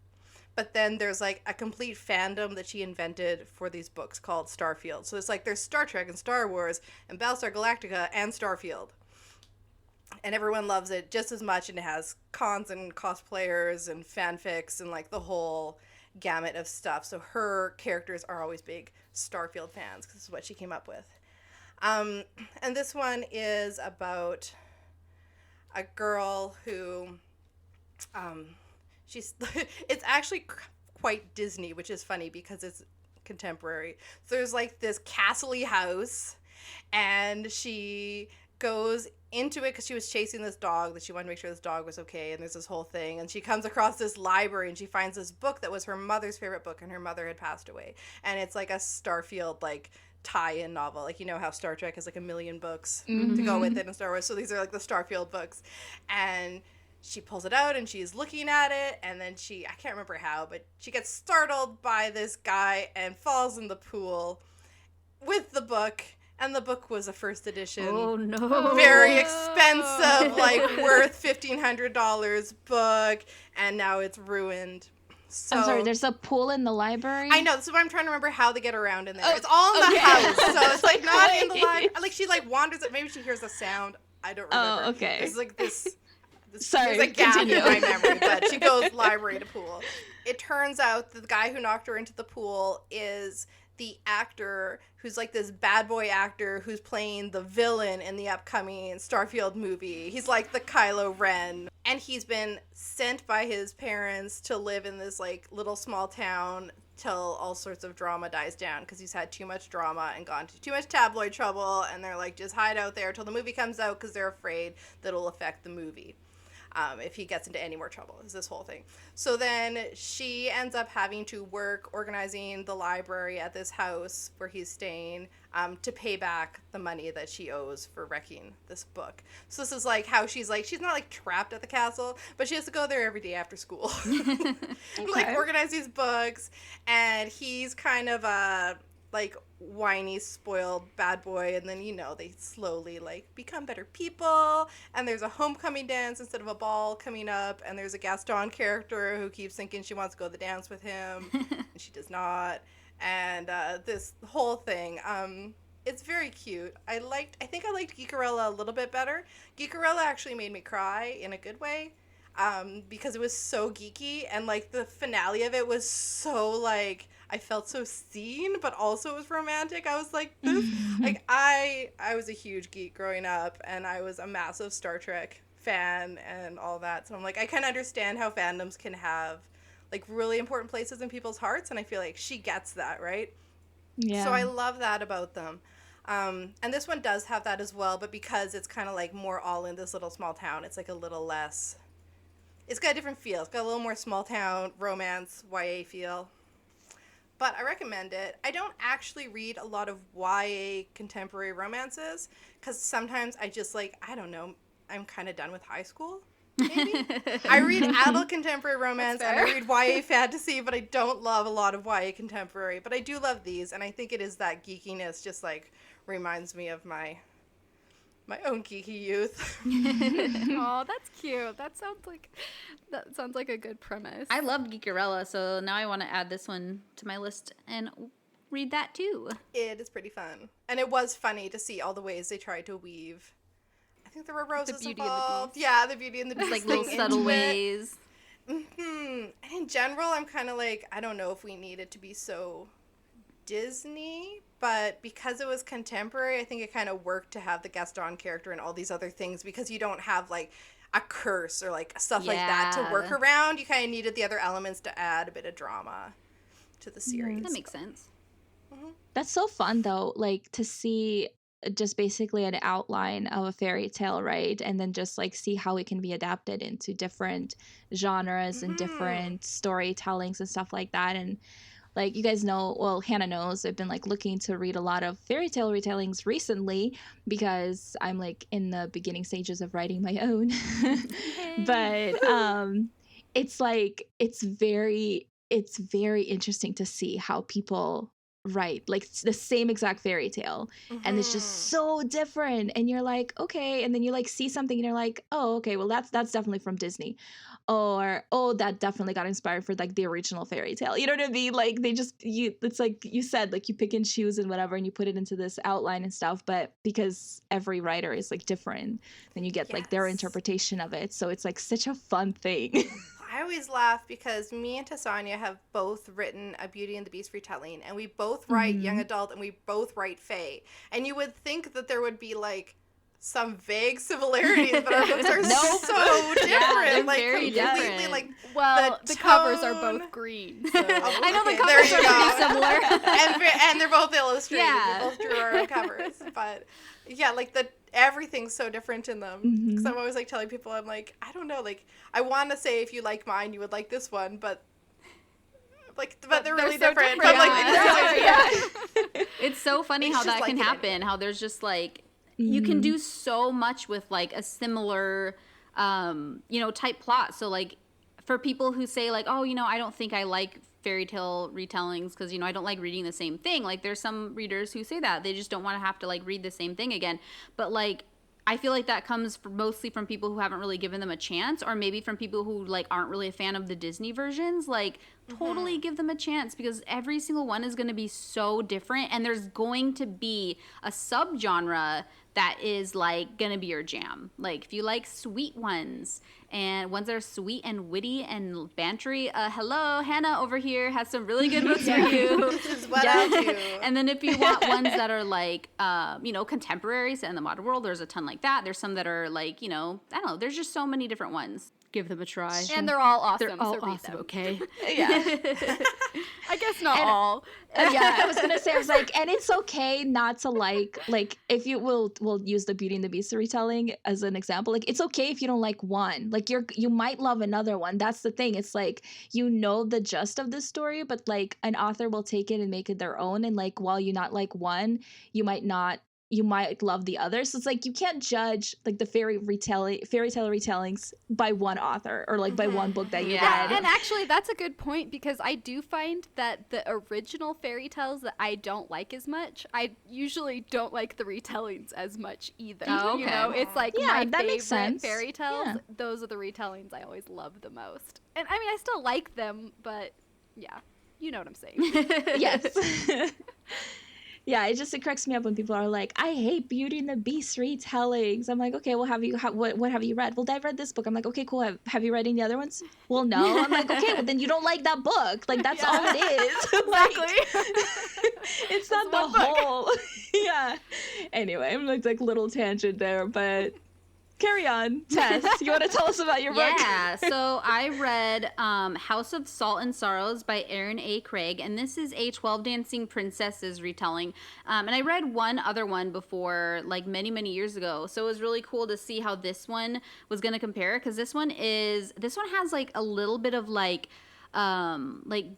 but then there's like a complete fandom that she invented for these books called Starfield. So it's like there's Star Trek and Star Wars and Battlestar Galactica and Starfield. And everyone loves it just as much, and it has cons and cosplayers and fanfics and like the whole gamut of stuff. So her characters are always big Starfield fans because this is what she came up with. And this one is about a girl who, it's actually quite Disney, which is funny because it's contemporary. So there's like this castle-y house, and she goes into it because she was chasing this dog that she wanted to make sure this dog was okay, and there's this whole thing, and she comes across this library and she finds this book that was her mother's favorite book, and her mother had passed away, and it's like a Starfield like tie-in novel, like, you know how Star Trek has like a million books to go with it in Star Wars, so these are like the Starfield books, and she pulls it out and she's looking at it, and then I can't remember how, but she gets startled by this guy and falls in the pool with the book. And the book was a first edition. Oh, no. Very expensive, like worth $1,500 book. And now it's ruined. So, I'm sorry, there's a pool in the library? I know. This is what I'm trying to remember how they get around in there. It's all in the house. So it's like not in the library. Like she like wanders it. Maybe she hears a sound. I don't remember. Oh, okay. There's like this Sorry, there's a gap continue. in my memory. But she goes library to pool. It turns out that the guy who knocked her into the pool is the actor who's like this bad boy actor who's playing the villain in the upcoming Starfield movie. He's like the Kylo Ren. And he's been sent by his parents to live in this like little small town till all sorts of drama dies down because he's had too much drama and gone to too much tabloid trouble. And they're like, just hide out there till the movie comes out because they're afraid that it'll affect the movie. If he gets into any more trouble, is this whole thing. So then she ends up having to work organizing the library at this house where he's staying to pay back the money that she owes for wrecking this book. So this is like how she's not like trapped at the castle, but she has to go there every day after school. Like organize these books, and he's kind of a like whiny, spoiled bad boy, and then, you know, they slowly like become better people, and there's a homecoming dance instead of a ball coming up, and there's a Gaston character who keeps thinking she wants to go to the dance with him and she does not, and this whole thing, it's very cute. I think I liked Geekerella a little bit better. Geekerella actually made me cry in a good way, because it was so geeky, and like the finale of it was so like I felt so seen, but also it was romantic. I was like, this, like I was a huge geek growing up, and I was a massive Star Trek fan and all that. So I'm like, I can understand how fandoms can have like really important places in people's hearts, and I feel like she gets that, right? Yeah. So I love that about them. And this one does have that as well, but because it's kind of like more all in this little small town, it's like a little less. It's got a different feel. It's got a little more small town romance YA feel. But I recommend it. I don't actually read a lot of YA contemporary romances because sometimes I just like, I don't know, I'm kind of done with high school, maybe? I read adult contemporary romance and I read YA fantasy, but I don't love a lot of YA contemporary. But I do love these, and I think it is that geekiness just like reminds me of my own geeky youth. Oh, that's cute. That sounds like a good premise. I loved Geekerella, so now I want to add this one to my list and read that too. It is pretty fun. And it was funny to see all the ways they tried to weave I think there were roses Beauty and the involved. Beast. Yeah, the Beauty and the Beast. Like little thing subtle into it. ways. And in general, I'm kind of like, I don't know if we need it to be so Disney, but because it was contemporary, I think it kind of worked to have the Gaston character and all these other things, because you don't have like a curse or like stuff like that to work around. You kind of needed the other elements to add a bit of drama to the series. That makes sense. That's so fun though, like to see just basically an outline of a fairy tale, right? And then just like see how it can be adapted into different genres and different storytellings and stuff like that. And like you guys know, well, Hannah knows, I've been like looking to read a lot of fairy tale retellings recently because I'm like in the beginning stages of writing my own. But it's like it's very interesting to see how people write like the same exact fairy tale, and it's just so different, and you're like, okay, and then you like see something and you're like, oh, okay, well that's definitely from Disney, or oh, that definitely got inspired for like the original fairy tale, you know what I mean? Like they just it's like you said, like you pick and choose and whatever, and you put it into this outline and stuff, but because every writer is like different, then you get like their interpretation of it, so it's like such a fun thing. I always laugh because me and Tessonja have both written a Beauty and the Beast retelling, and we both write young adult and we both write fae. And you would think that there would be like some vague similarities, but our books are so different. they're like very completely different. like Well, the tone. covers are both green. So. I know the Okay, there covers you are go. pretty similar. and they're both illustrated. Yeah. We both drew our own covers, but yeah, like everything's so different in them. Because I'm always like telling people, I'm like, I don't know, like I want to say if you like mine, you would like this one, but they're really so different. different. I'm like, Yeah. It's so funny It's how just that like can it happen. How there's just like you can do so much with like a similar, type plot. So like for people who say like, oh, I don't think I like fairy tale retellings because I don't like reading the same thing. Like there's some readers who say that they just don't want to have to like read the same thing again. But like I feel like that comes mostly from people who haven't really given them a chance, or maybe from people who like aren't really a fan of the Disney versions. Like totally give them a chance, because every single one is going to be so different, and there's going to be a subgenre that is like going to be your jam. Like if you like sweet ones and ones that are sweet and witty and bantery, hello, Hanna over here has some really good books for you. this is what I do. And then if you want ones that are like, contemporary, set in the modern world, there's a ton like that. There's some that are like, I don't know. There's just so many different ones. Give them a try. And they're all awesome. They're all so read awesome, them. okay? Yeah. I guess not all. Yeah, I was gonna say, I was like, and it's okay not to like if you we'll use the Beauty and the Beast retelling as an example. Like it's okay if you don't like one. Like you might love another one. That's the thing. It's like the gist of the story, but like an author will take it and make it their own. And like while you not like one, you might love the other. So it's like you can't judge like the fairy tale retellings by one author or like by one book that you read. And actually, that's a good point, because I do find that the original fairy tales that I don't like as much, I usually don't like the retellings as much either. Oh, okay. It's like Yeah, my that makes favorite sense. fairy tales. Yeah. Those are the retellings I always love the most. And I mean, I still like them, but yeah, you know what I'm saying. Yes. Yeah, it cracks me up when people are like, I hate Beauty and the Beast retellings. I'm like, okay, well, what have you read? Well, I've read this book. I'm like, okay, cool. Have you read any other ones? Well, no. I'm like, okay, well, then you don't like that book. Like, that's all it is. Exactly. It's not the whole. Yeah. Anyway, I'm like little tangent there, but carry on. Tess, you want to tell us about your book? Yeah, so I read House of Salt and Sorrows by Erin A. Craig, and this is a 12 Dancing Princesses retelling. And I read one other one before, like many, many years ago, so it was really cool to see how this one was going to compare, because this one has like a little bit of like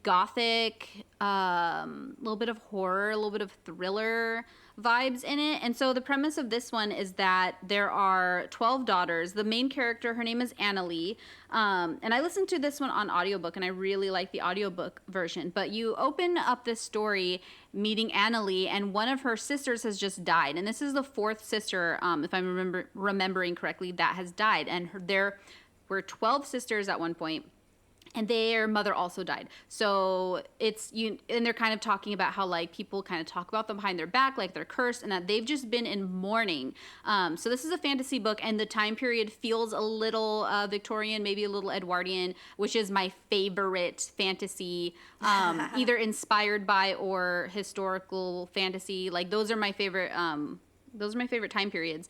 gothic, a little bit of horror, a little bit of thriller vibes in it. And so the premise of this one is that there are 12 daughters. The main character, her name is Annalie. And I listened to this one on audiobook, and I really like the audiobook version. But you open up this story meeting Annalie, and one of her sisters has just died. And this is the fourth sister, if I'm remembering correctly, that has died. And there were 12 sisters at one point. and their mother also died. So and they're kind of talking about how like people kind of talk about them behind their back, like they're cursed, and that they've just been in mourning. So this is a fantasy book, and the time period feels a little Victorian, maybe a little Edwardian, which is my favorite fantasy, either inspired by or historical fantasy. Like those are my favorite. Those are my favorite time periods.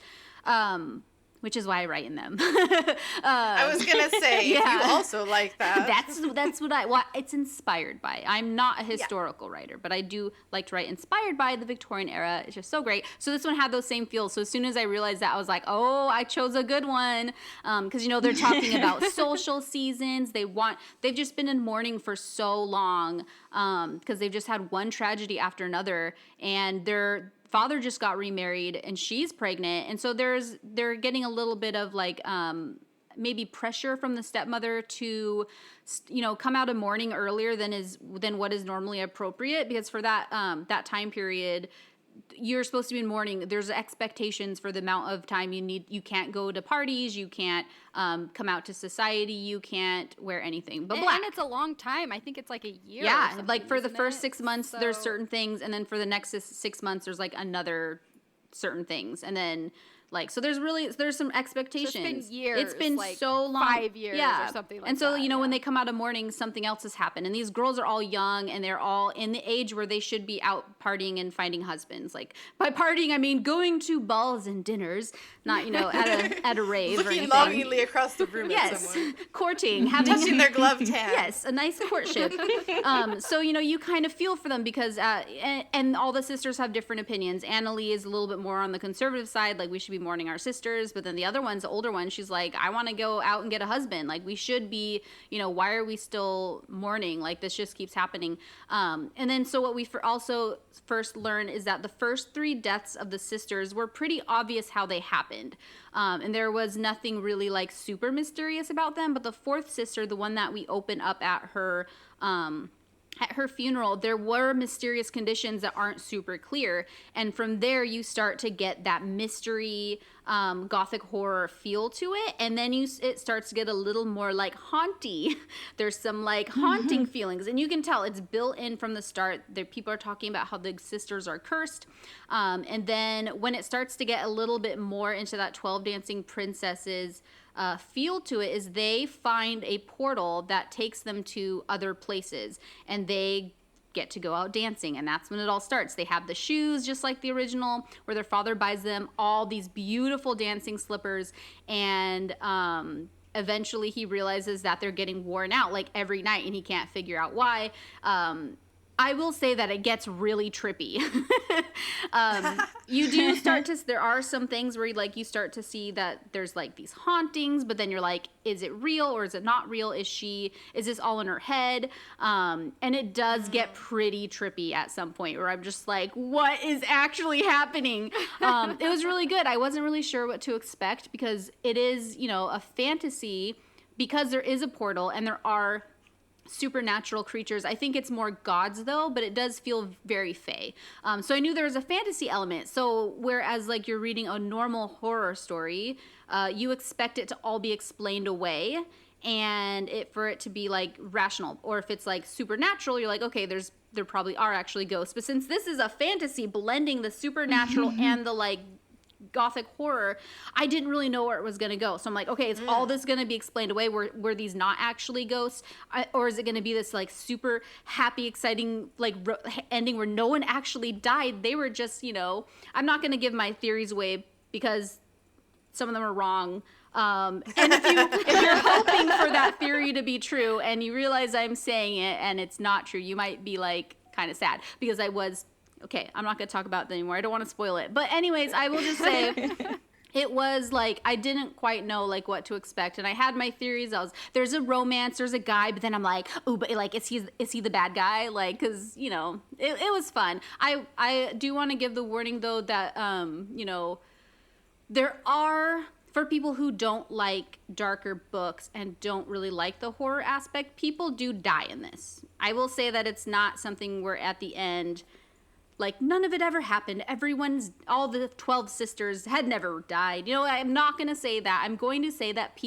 Which is why I write in them. I was gonna say, you also like that. That's what it's inspired by. I'm not a historical writer, but I do like to write inspired by the Victorian era. It's just so great. So this one had those same feels. So as soon as I realized that, I was like, oh, I chose a good one. Because, they're talking about social seasons. They've just been in mourning for so long because they've just had one tragedy after another. And their father just got remarried and she's pregnant. And so they're getting a little bit of like maybe pressure from the stepmother to, come out of mourning earlier than what is normally appropriate, because for that time period, you're supposed to be in mourning. There's expectations for the amount of time you need. You can't go to parties. You can't come out to society. You can't wear anything but black. And it's a long time. I think it's like a year. Yeah, like for the first 6 months, there's certain things, and then for the next 6 months, there's like another certain things, and then so there's some expectations. So it's been years. It's been like so long. 5 years or something like that. And so, when they come out of mourning, something else has happened. And these girls are all young, and they're all in the age where they should be out partying and finding husbands. Like, by partying, I mean going to balls and dinners, not, at a rave or anything. Looking longingly across the room at someone. Courting. Touching their gloved hand. Yes, a nice courtship. So, you kind of feel for them because, and all the sisters have different opinions. Annalie is a little bit more on the conservative side, like we should be mourning our sisters, but then the other one's the older one, she's like, I want to go out and get a husband, like we should be, why are we still mourning, like this just keeps happening. And then so what we also first learn is that the first 3 deaths of the sisters were pretty obvious how they happened, and there was nothing really like super mysterious about them, but the 4th sister, the one that we open up at her funeral, there were mysterious conditions that aren't super clear. And from there, you start to get that mystery, gothic horror feel to it. And then it starts to get a little more like haunty. There's some like haunting feelings. And you can tell it's built in from the start. People are talking about how the sisters are cursed. And then when it starts to get a little bit more into that 12 Dancing Princesses feel to it, is they find a portal that takes them to other places, and they get to go out dancing, and that's when it all starts. They have the shoes just like the original, where their father buys them all these beautiful dancing slippers, and eventually he realizes that they're getting worn out like every night, and he can't figure out why. I will say that it gets really trippy. You do start to, there are some things where you start to see that there's like these hauntings, but then you're like, is it real or is it not real? Is this all in her head? And it does get pretty trippy at some point where I'm just like, what is actually happening? It was really good. I wasn't really sure what to expect because it is, a fantasy, because there is a portal and there are supernatural creatures. I think it's more gods though, but it does feel very fae. So I knew there was a fantasy element. So whereas like you're reading a normal horror story, you expect it to all be explained away and for it to be like rational. Or if it's like supernatural, you're like, okay, there probably are actually ghosts. But since this is a fantasy blending the supernatural and the like gothic horror, I didn't really know where it was going to go. So I'm like, okay, is all this going to be explained away? Were these not actually ghosts? Or is it going to be this like super happy, exciting like ending where no one actually died? They were just, I'm not going to give my theories away because some of them are wrong. And if you're hoping for that theory to be true and you realize I'm saying it and it's not true, you might be like kind of sad because okay, I'm not going to talk about that anymore. I don't want to spoil it. But anyways, I will just say it was like, I didn't quite know like what to expect. And I had my theories. There's a romance, there's a guy, but then I'm like, oh, but like, is he the bad guy? Like, cause it was fun. I do want to give the warning though that, there are, for people who don't like darker books and don't really like the horror aspect, people do die in this. I will say that it's not something where at the end, like, none of it ever happened. All the 12 sisters had never died. I'm not going to say that. I'm going to say that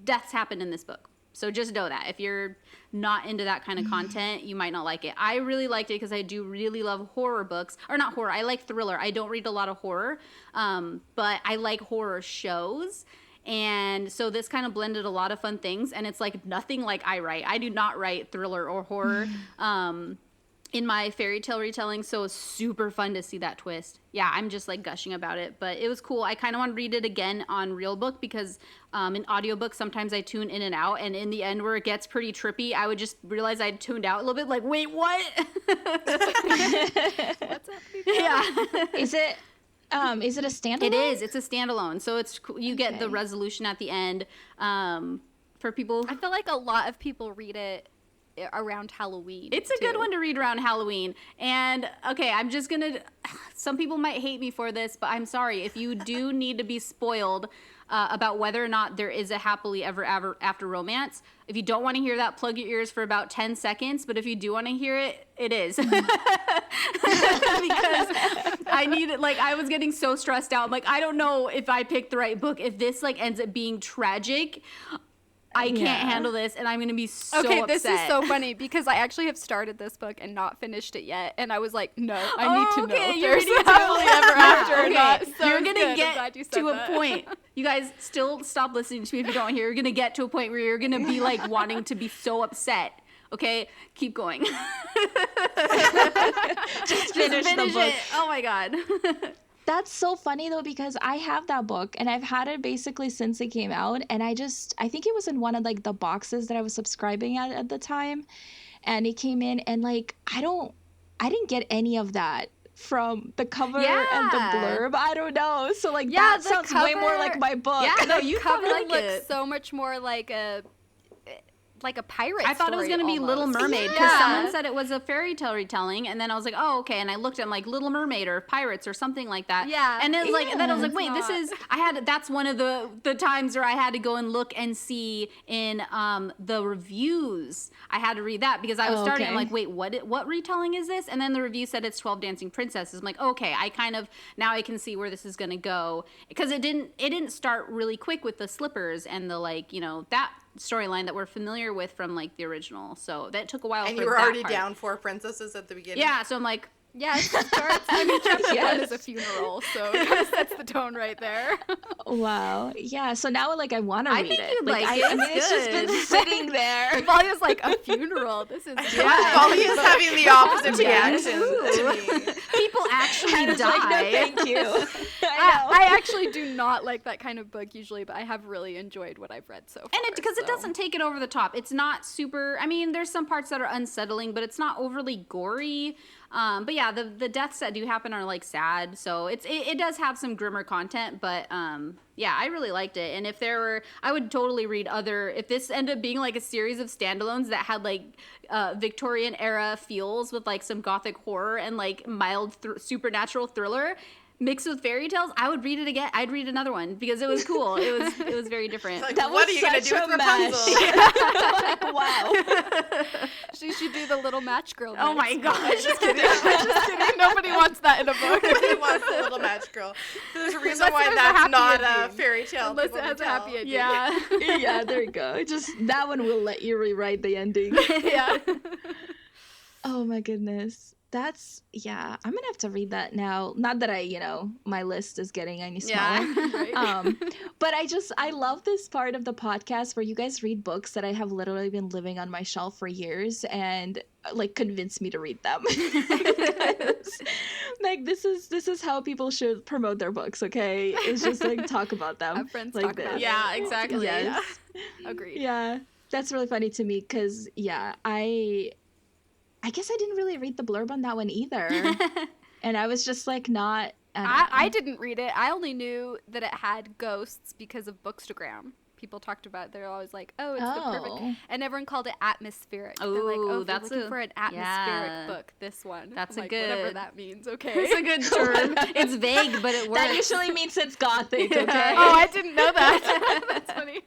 deaths happen in this book. So just know that if you're not into that kind of content, you might not like it. I really liked it because I do really love horror books. Or not horror, I like thriller. I don't read a lot of horror, but I like horror shows. And so this kind of blended a lot of fun things. And it's like nothing like I write. I do not write thriller or horror in my fairy tale retelling. So it's super fun to see that twist. Yeah, I'm just like gushing about it. But it was cool. I kind of want to read it again on real book because in audiobook, sometimes I tune in and out. And in the end where it gets pretty trippy, I would just realize I'd tuned out a little bit. Like, wait, what? What's happening? Yeah. Is it a standalone? It is. It's a standalone. So it's you get the resolution at the end. For people, I feel like a lot of people read it around Halloween. It's a good one to read around Halloween. And okay, I'm just gonna. Some people might hate me for this, but I'm sorry. If you do need to be spoiled about whether or not there is a happily ever after romance, if you don't want to hear that, plug your ears for about 10 seconds. But if you do want to hear it, it is. Because I need it. Like, I was getting so stressed out. I'm like, I don't know if I picked the right book. If this like ends up being tragic, I can't handle this, and I'm going to be so upset. This is so funny because I actually have started this book and not finished it yet, and I was like, no, I need to know if there's happily ever after or not. So you're going to get to a point. You guys still stop listening to me if you don't hear. You're going to get to a point where you're going to be like wanting to be so upset. Okay, keep going. Just finish the book. It. Oh my God. That's so funny though, because I have that book and I've had it basically since it came out, and I think it was in one of like the boxes that I was subscribing at the time, and it came in, and like I didn't get any of that from the cover and the blurb. I don't know. So like that sounds way more like my book. Yeah, no, you cover like looks it. so much more like a pirate. I thought it was going to be Little Mermaid because someone said it was a fairy tale retelling, and then I was like, oh, okay, and I looked at like Little Mermaid or Pirates or something like that. Yeah, and it was like, and then I was like, wait, this is. That's one of the times where I had to go and look and see in the reviews. I had to read that because I was starting. I'm like, wait, what retelling is this? And then the review said it's 12 Dancing Princesses. I'm like, okay, I can see where this is going to go because it didn't start really quick with the slippers and the like, that storyline that we're familiar with from like the original, so that took a while. And you were already down 4 princesses at the beginning. Yeah, so I'm like, yeah, it starts. I mean, chapter 1 is a funeral, so it kind of sets the tone right there. Wow. Yeah. So now, like, I want to read it. You'd like it. I mean, it's just been sitting there. Valia's like, a funeral. This is Valia's having the opposite reaction to me. People actually die. Like, no, thank you. I actually do not like that kind of book usually, but I have really enjoyed what I've read so far. And because it doesn't take it over the top. It's not super. I mean, there's some parts that are unsettling, but it's not overly gory. But yeah, the deaths that do happen are like sad, so it does have some grimmer content, but yeah, I really liked it. And I would totally read if this ended up being like a series of standalones that had like Victorian era feels with like some gothic horror and like mild supernatural thriller mixed with fairy tales, I would read it again. I'd read another one because it was cool. It was very different. Like, what are you gonna do with Rapunzel? Like, wow. She should do the little match girl. Oh my gosh. Just kidding. Just kidding. Nobody wants that in a book. Nobody wants the little match girl. There's a reason why that's not a fairy tale. Unless it has a happy ending. Yeah. Yeah, there you go. Just that one will let you rewrite the ending. Yeah. Oh my goodness. I'm gonna have to read that now. Not that my list is getting any smaller. Yeah, right. But I love this part of the podcast where you guys read books that I have literally been living on my shelf for years and like convince me to read them. Like this is how people should promote their books, okay? It's just like talk about them. Have friends like talk this. about Yeah, exactly. Yes. Yeah. Agreed. Yeah. That's really funny to me because I guess I didn't really read the blurb on that one either. And I was just like not... I didn't read it. I only knew that it had ghosts because of Bookstagram. People talked about it. They're always like, oh, it's the perfect... And everyone called it atmospheric. They're like, oh, that's looking for an atmospheric book, this one. That's like, whatever that means, okay. It's a good term. It's vague, but it works. That usually means it's gothic, okay? Oh, I didn't know that. That's funny.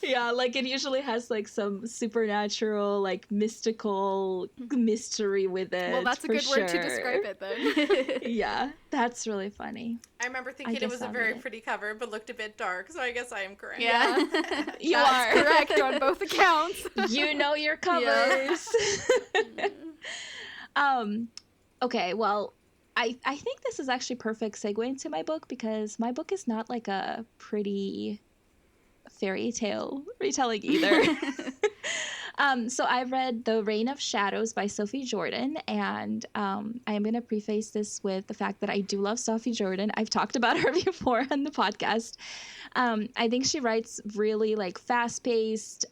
Yeah, like it usually has like some supernatural, like mystical mystery with it. Well, that's a good word to describe it then. Yeah, that's really funny. I remember thinking it was a very pretty cover, but looked a bit dark, so I guess I am correct. Yeah. You That's are correct on both accounts. You know your covers. Okay, well, I think this is actually perfect segue into my book because my book is not like a pretty fairy tale retelling either. So I read The Reign of Shadows by Sophie Jordan, and I am going to preface this with the fact that I do love Sophie Jordan. I've talked about her before on the podcast. I think she writes really like fast-paced,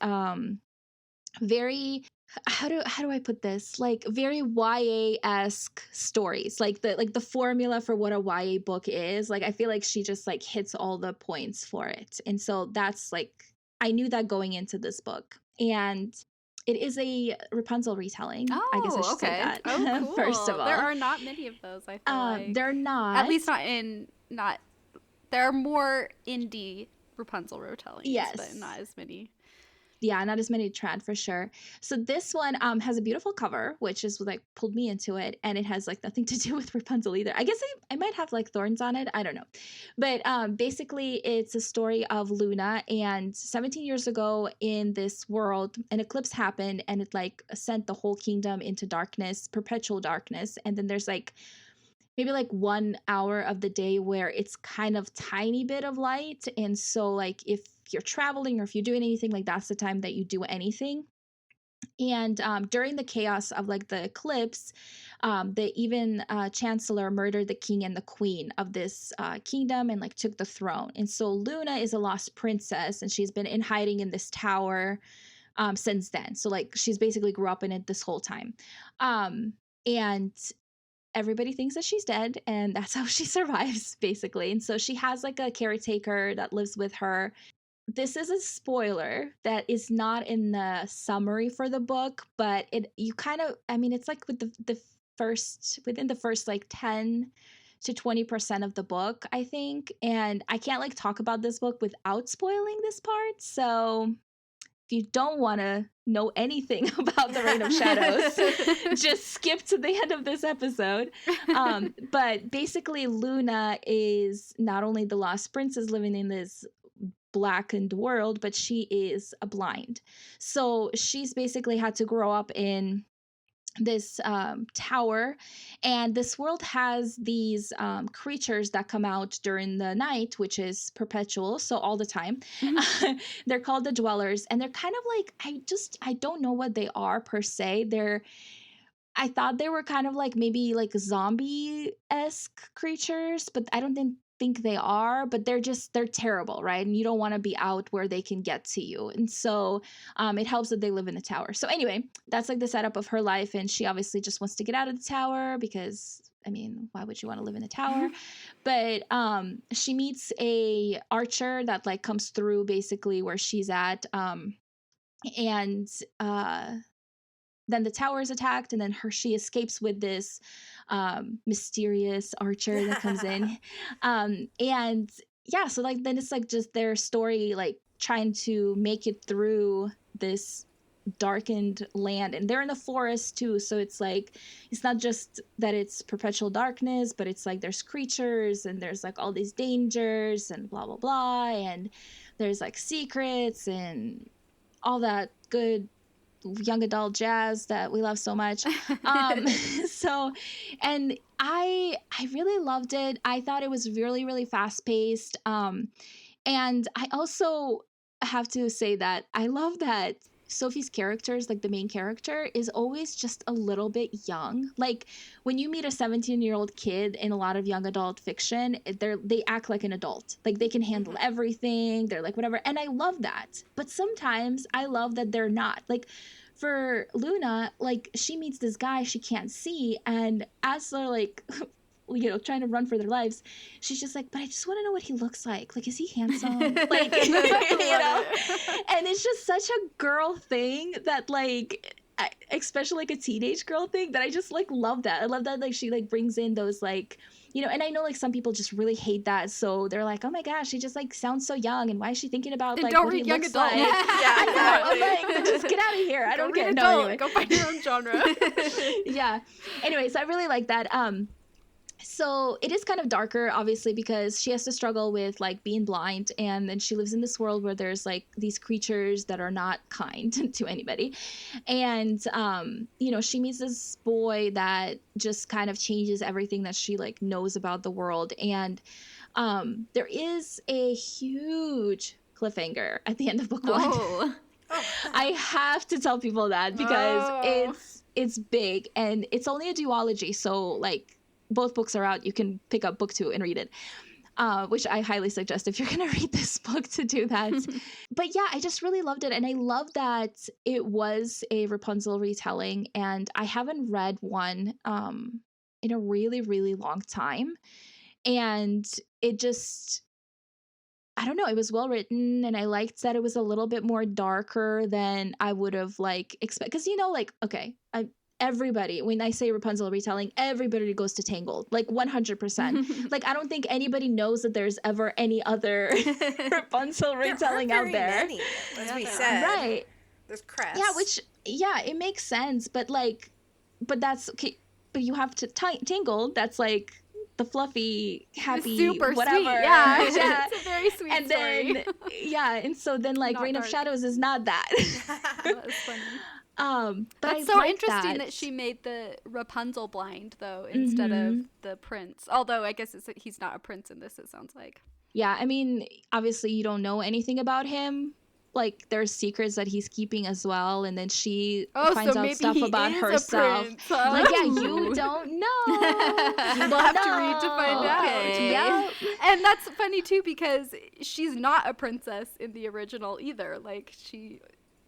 very how do I put this? Like very YA-esque stories. Like the formula for what a YA book is. Like I feel like she just like hits all the points for it. And so that's like I knew that going into this book. And it is a Rapunzel retelling. I guess I should say that. Oh, cool. First of all. There are not many of those, I feel like. They're not. At least not there are more indie Rapunzel retellings, yes, but not as many. Yeah, not as many trad for sure. So this one has a beautiful cover, which is like pulled me into it, and it has like nothing to do with Rapunzel either. I guess I might have like thorns on it. I don't know. But basically it's a story of Luna, and 17 years ago in this world, an eclipse happened and it like sent the whole kingdom into darkness, perpetual darkness. And then there's like maybe like 1 hour of the day where it's kind of tiny bit of light. And so like if you're traveling or if you're doing anything, like that's the time that you do anything. And during the chaos of like the eclipse, the even chancellor murdered the king and the queen of this kingdom and like took the throne. And so Luna is a lost princess, and she's been in hiding in this tower since then. So like she's basically grew up in it this whole time. And everybody thinks that she's dead, and that's how she survives basically. And so she has like a caretaker that lives with her. This is a spoiler that is not in the summary for the book, but it's like with within the first like 10 to 20% of the book, I think. And I can't like talk about this book without spoiling this part. So if you don't want to know anything about The Reign of Shadows, just skip to the end of this episode. But basically Luna is not only the lost princess living in this blackened world, but she is a blind. So she's basically had to grow up in this tower, and this world has these creatures that come out during the night, which is perpetual, so all the time. They're called the Dwellers, and they're kind of like I don't know what they are per se. I thought they were kind of like maybe like zombie-esque creatures, but I don't think they are, but they're terrible, right? And you don't want to be out where they can get to you. And so it helps that they live in the tower. So anyway, that's like the setup of her life, and she obviously just wants to get out of the tower because, I mean, why would you want to live in the tower? But she meets a archer that like comes through basically where she's at, and then the tower is attacked, and then she escapes with this mysterious archer that comes in. And yeah, so like then it's like just their story, like trying to make it through this darkened land. And they're in the forest too, so it's like it's not just that it's perpetual darkness, but it's like there's creatures and there's like all these dangers and blah blah blah, and there's like secrets and all that good young adult jazz that we love so much. So, and I really loved it. I thought it was really, really fast paced. And I also have to say that I love that Sophie's characters, like the main character, is always just a little bit young. Like when you meet a 17-year-old kid in a lot of young adult fiction, they act like an adult. Like they can handle everything. They're like whatever. And I love that. But sometimes I love that they're not. Like for Luna, like she meets this guy she can't see, and as they're like trying to run for their lives, she's just like, but I just want to know what he looks like. Like, is he handsome? Like, and it's just such a girl thing that like, especially like a teenage girl thing, that I just like love that. I love that like she like brings in those like you know, and I know like some people just really hate that, so they're like, oh my gosh, she just like sounds so young, and why is she thinking about Then like don't what he read young looks adult. like? Yeah, I know. exactly. I'm like, just get out of here. I don't Go read get. No, adult. anyway. Go find your own genre. Yeah. Anyway, so I really like that. So it is kind of darker, obviously, because she has to struggle with like being blind, and then she lives in this world where there's like these creatures that are not kind to anybody. And you know, she meets this boy that just kind of changes everything that she like knows about the world. And there is a huge cliffhanger at the end of book one. Oh. I have to tell people that because Oh. it's big, and it's only a duology, so like both books are out. You can pick up book 2 and read it, which I highly suggest if you're gonna read this book to do that. But yeah, I just really loved it, and I love that it was a Rapunzel retelling, and I haven't read one in a really, really long time, and it just, I don't know, it was well written, and I liked that it was a little bit more darker than I would have like expect, because you know, like, okay, everybody, when I say Rapunzel retelling, everybody goes to Tangled, like 100%. Like I don't think anybody knows that there's ever any other Rapunzel retelling out there. Many, as we said. Right. There's Crest. Yeah, which, yeah, it makes sense, but like, but that's okay. But you have to Tangled. That's like the fluffy, happy, Super whatever. sweet. Yeah. Yeah. It's a very sweet And story. then, yeah, and so then like Not Reign dark. of Shadows is not that. That was funny. But That's I so like interesting that she made the Rapunzel blind, though, instead of the prince. Although I guess he's not a prince in this, it sounds like. Yeah, I mean, obviously you don't know anything about him. Like there's secrets that he's keeping as well, and then she finds out stuff about herself. Like, yeah, you don't know. We'll have to read to find out. Okay. Yep. And that's funny too because she's not a princess in the original either. Like she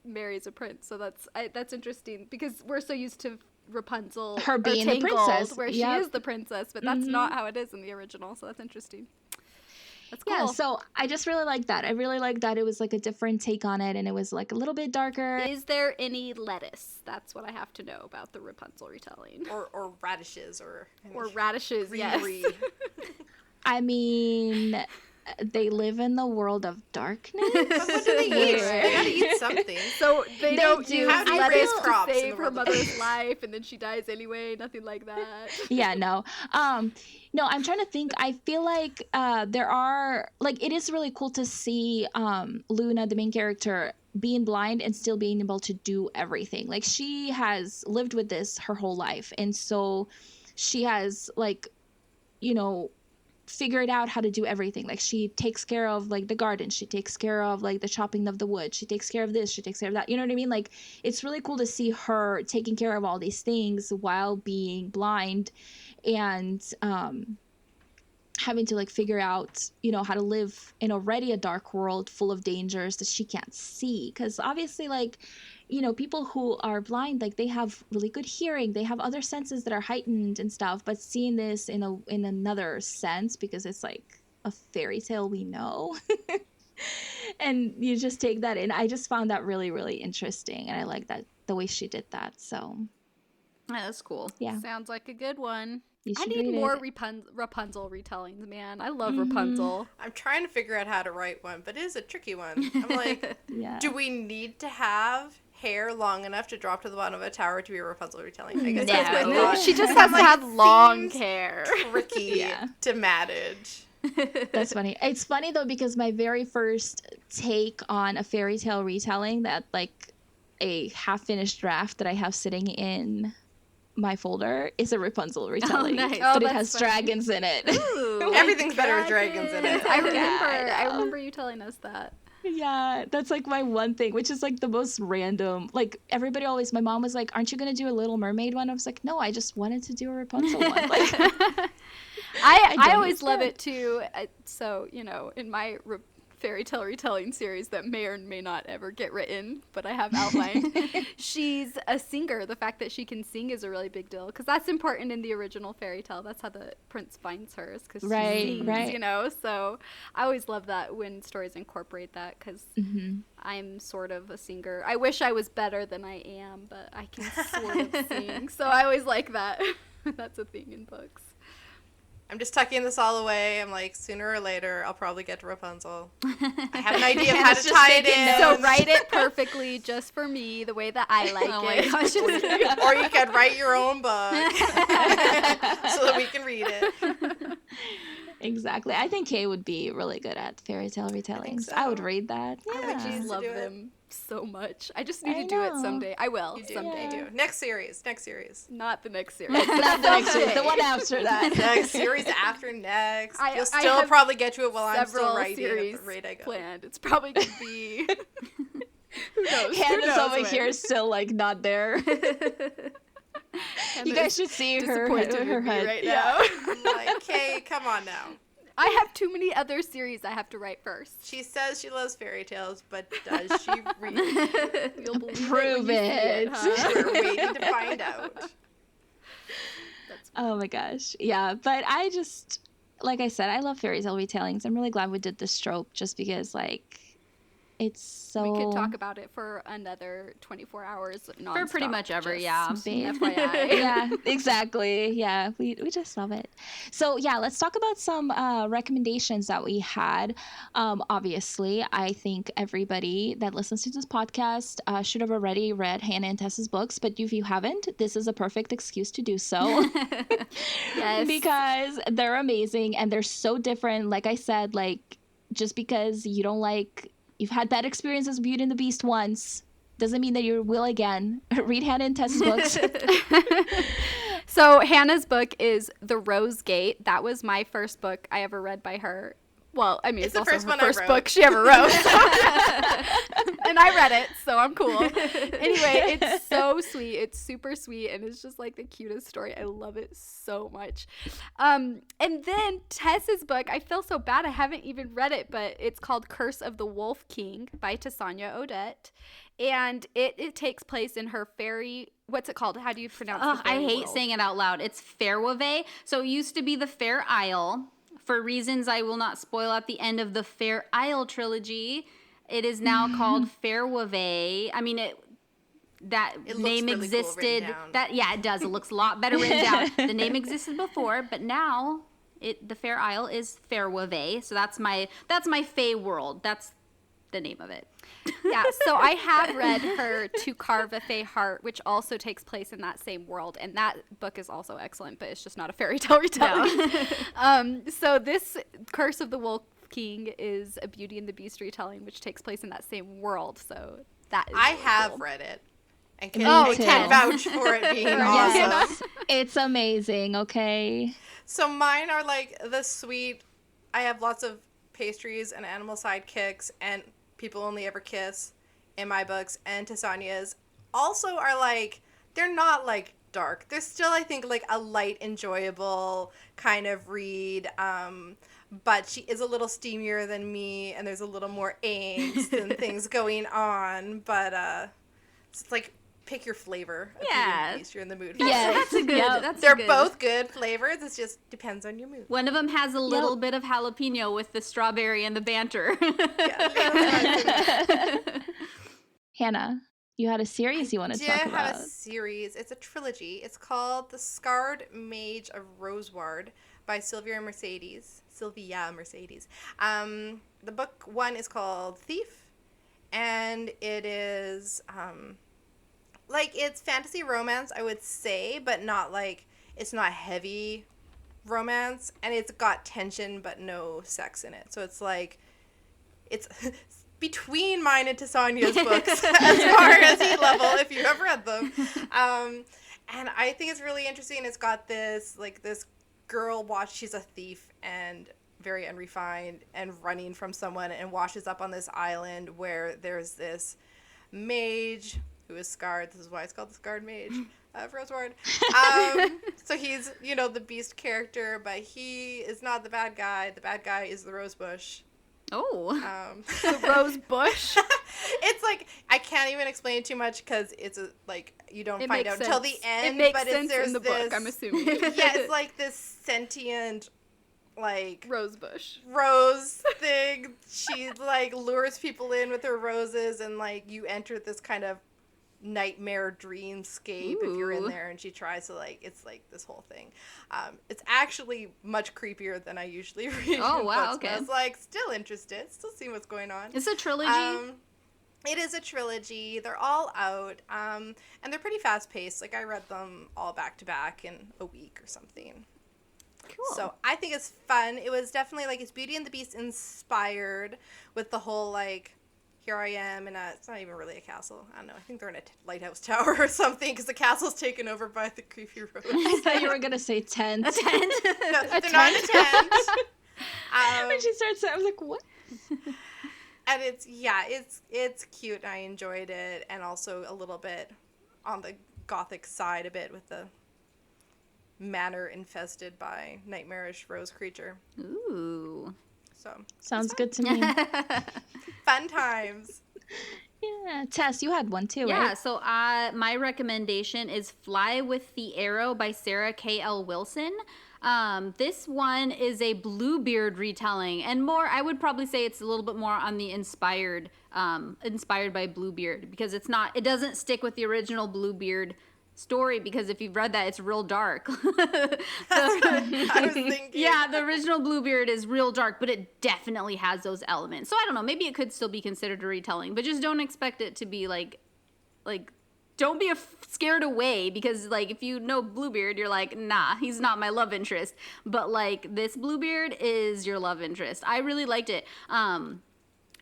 marries a prince, so that's interesting because we're so used to Rapunzel, Her being the Tangled, princess. where she is the princess, but that's not how it is in the original. So that's interesting. That's cool. Yeah, so I just really like that. I really like that it was like a different take on it, and it was like a little bit darker. Is there any lettuce? That's what I have to know about the Rapunzel retelling. Or radishes or Radishes, greenery. yes. I mean, they live in the world of darkness. But what do they eat? They gotta eat something. So they don't do. use How do you lettuce raise to crops in save the her world of mother's life, and then she dies anyway. Nothing like that. Yeah, no. No, I'm trying to think. I feel like there are, like, it is really cool to see Luna, the main character, being blind and still being able to do everything. Like, she has lived with this her whole life, and so she has, like, you know, figured out how to do everything. Like, she takes care of like the garden, she takes care of like the chopping of the wood, she takes care of this, she takes care of that, you know what I mean? Like, it's really cool to see her taking care of all these things while being blind, and having to like figure out, you know, how to live in already a dark world full of dangers that she can't see, because obviously, like, you know, people who are blind, like, they have really good hearing, they have other senses that are heightened and stuff, but seeing this in another sense, because it's like a fairy tale we know. And you just take that in. I just found that really, really interesting, and I like that the way she did that. So Yeah, that's cool. yeah, Sounds like a good one. you I should need read more it. Rapunzel retellings, man. I love Rapunzel. I'm trying to figure out how to write one, but it is a tricky one. I'm like, Yeah. do we need to have hair long enough to drop to the bottom of a tower to be a Rapunzel retelling? I guess that's my No. thought. She just I'm has to like, have long seems hair. tricky Yeah. to manage. That's funny. It's funny though, because my very first take on a fairy tale retelling, that like a half finished draft that I have sitting in my folder, is a Rapunzel retelling. nice. Oh, But it that's has funny. dragons in it. Ooh. Everything's better with dragons in it. I remember. I I know. remember you telling us that. Yeah, that's like my one thing, which is like the most random. Like, everybody always, my mom was like, aren't you going to do a Little Mermaid one? I was like, no, I just wanted to do a Rapunzel one. Like, I don't always love understand. it too. So, you know, in my fairy tale retelling series that may or may not ever get written, but I have outlined, she's a singer. The fact that she can sing is a really big deal because that's important in the original fairy tale. That's how the prince finds her, is because Right, she sings, right. you know. So I always love that when stories incorporate that because I'm sort of a singer. I wish I was better than I am, but I can sort of sing. So I always like that. That's a thing in books. I'm just tucking this all away. I'm like, sooner or later, I'll probably get to Rapunzel. I have an idea of how to tie it in. So write it perfectly just for me, the way that I like it. My gosh. Or you could write your own book so that we can read it. Exactly. I think Kay would be really good at fairy tale retellings. so. I would read that. I Yeah. would I choose- love do it. them so much. I just need I to do it know. someday. I will You do. someday. You do. Next series. Not the next series. Not the next series, the one after that. Next series after next. I You'll still have probably get to it while I'm still Several writing at series the rate I go. planned. It's probably gonna be. Who knows? Hannah's over when? here still like not there. You guys should see her disappointed her with me head. right Yeah. now. I'm like, okay, come on now. I have too many other series I have to write first. She says she loves fairy tales, but does she read? You'll believe Prove it. When you see it. huh? We're waiting to find out. Oh my gosh. Yeah, but I just, like I said, I love fairy tale retellings. I'm really glad we did this trope just because, like, it's so... We could talk about it for another 24 hours. For pretty nonstop, much ever, just yeah. Babe. FYI. Yeah, exactly. Yeah, we just love it. So yeah, let's talk about some recommendations that we had. Obviously, I think everybody that listens to this podcast should have already read Hanna and Tess's books, but if you haven't, this is a perfect excuse to do so. Yes. Because they're amazing and they're so different. Like I said, like just because you've had bad experiences with Beauty and the Beast once doesn't mean that you will again. Read Hanna and Tess's books. So Hannah's book is The Rose Gate. That was my first book I ever read by her. Well, I mean, It's it's the also first her one I first wrote. book she ever wrote. And I read it, so I'm cool. Anyway, it's so sweet. It's super sweet, and it's just like the cutest story. I love it so much. And then Tess's book, I feel so bad I haven't even read it, but it's called Curse of the Wolf King by Tessonja Odette. And it takes place in her fairy, what's it called? How do you pronounce Ugh, the fairy I hate world? saying it out loud. It's Fairwave. So it used to be the Fair Isle. For reasons I will not spoil at the end of the Fair Isle trilogy, it is now called Fairwave. I mean, that It looks name really cool existed. written down. Yeah, it does. It looks a lot better written down. The name existed before, but now the Fair Isle is Fairwave. So that's my Fae world. That's the name of it. Yeah, so I have read her To Carve a Fae Heart, which also takes place in that same world, and that book is also excellent, but it's just not a fairy tale retelling. So this Curse of the Wolf King is a Beauty and the Beast retelling, which takes place in that same world. So that is I really have cool. read it. And Me can, too. can vouch for it being awesome. Yes. It's amazing, okay? So mine are like the sweet, I have lots of pastries and animal sidekicks and people only ever kiss in my books, and Tessonja's also are like, they're not like dark. They're still, I think, like a light, enjoyable kind of read. But she is a little steamier than me, and there's a little more angst and things going on. But it's like, pick your flavor of Beauty and the Beast you're in the mood for. Yes. That's a good. Yep. That's They're a good. both good flavors. It just depends on your mood. One of them has a little bit of jalapeno with the strawberry and the banter. Hannah, you had a series you want to I talk did have about. a series. It's a trilogy. It's called The Scarred Mage of Roseward by Sylvia Mercedes. The book one is called Thief, and it is like, it's fantasy romance, I would say, but not like, it's not heavy romance, and it's got tension but no sex in it. So it's like, it's between mine and Tessonja's books as far as heat level, if you have read them. And I think it's really interesting. It's got this, like, this girl she's a thief and very unrefined and running from someone, and washes up on this island where there's this mage who is scarred. This is why it's called the Scarred Mage of Roseward. So he's, the beast character, but he is not the bad guy. The bad guy is the Rosebush. Oh. The Rose Bush. It's like, I can't even explain too much because it's you don't It find makes out until the sense. end. It makes but sense there's in the book, I'm assuming. Yeah, it's like this sentient, like, Rose Bush. rose thing. She like lures people in with her roses, and like you enter this kind of nightmare dreamscape if you're in there, and she tries to like, it's like this whole thing. It's actually much creepier than I usually read. Oh, wow, books, okay. but I was like still interested, still seeing what's going on. It's a trilogy. It is a trilogy. They're all out, and they're pretty fast paced. Like I read them all back to back in a week or something. Cool. So I think it's fun. It was definitely like, it's Beauty and the Beast inspired with the whole like, here I am in it's not even really a castle. I don't know. I think they're in a lighthouse tower or something, because the castle's taken over by the creepy roads. I thought you were going to say tent. A tent. No, they're not in a tent. When she starts, I was like, what? And it's cute. I enjoyed it, and also a little bit on the gothic side a bit with the manor infested by nightmarish rose creature. Ooh. So Sounds good to me. fun times. Yeah, Tess, you had one too, Yeah, right? so my recommendation is Fly with the Arrow by Sarah K.L. Wilson. This one is a Bluebeard retelling, and more, I would probably say it's a little bit more on the inspired by Bluebeard, because it doesn't stick with the original Bluebeard story, because if you've read that, it's real dark. I was thinking. Yeah, the original Bluebeard is real dark, but it definitely has those elements. So I don't know, maybe it could still be considered a retelling, but just don't expect it to be like don't be scared away, because like if you know Bluebeard, you're like, nah, he's not my love interest. But like this Bluebeard is your love interest. I really liked it.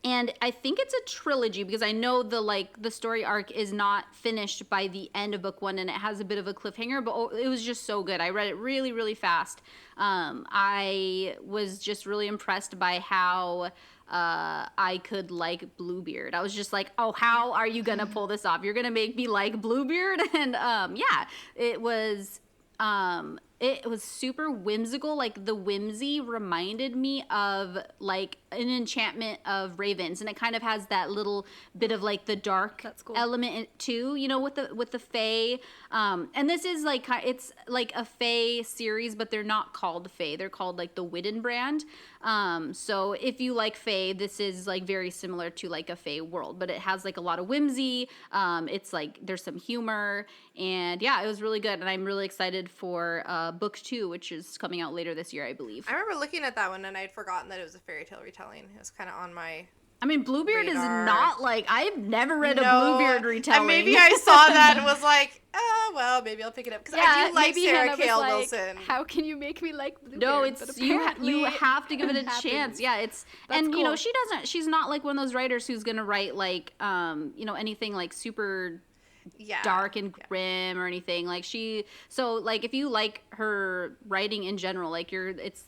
And I think it's a trilogy, because I know the story arc is not finished by the end of book 1, and it has a bit of a cliffhanger, but it was just so good. I read it really, really fast. I was just really impressed by how I could like Bluebeard. I was just like, oh, how are you gonna pull this off? You're gonna make me like Bluebeard? And yeah, it was super whimsical. Like the whimsy reminded me of like an enchantment of ravens, and it kind of has that little bit of like the dark element too, you know, with the fae. And this is like, it's like a fae series, but they're not called fae. They're called like the Widden brand. So if you like fae, this is like very similar to like a fae world, but it has like a lot of whimsy. It's like there's some humor, and yeah, it was really good. And I'm really excited for book 2, which is coming out later this year, I believe. I remember looking at that one, and I'd forgotten that it was a fairy tale retelling. It was kind of on my I mean, Bluebeard radar. is not like, I've never read a Bluebeard retelling. And maybe I saw that and was like, oh, well, maybe I'll pick it up. Because I do like maybe Sarah Hanna K.L. was like, Wilson. how can you make me like Bluebeard? No, it's But you apparently have to give it a happens. chance. Yeah, it's That's and you know, cool. she's not like one of those writers who's gonna write like you know, anything like super dark and grim or anything. Like so like if you like her writing in general, like it's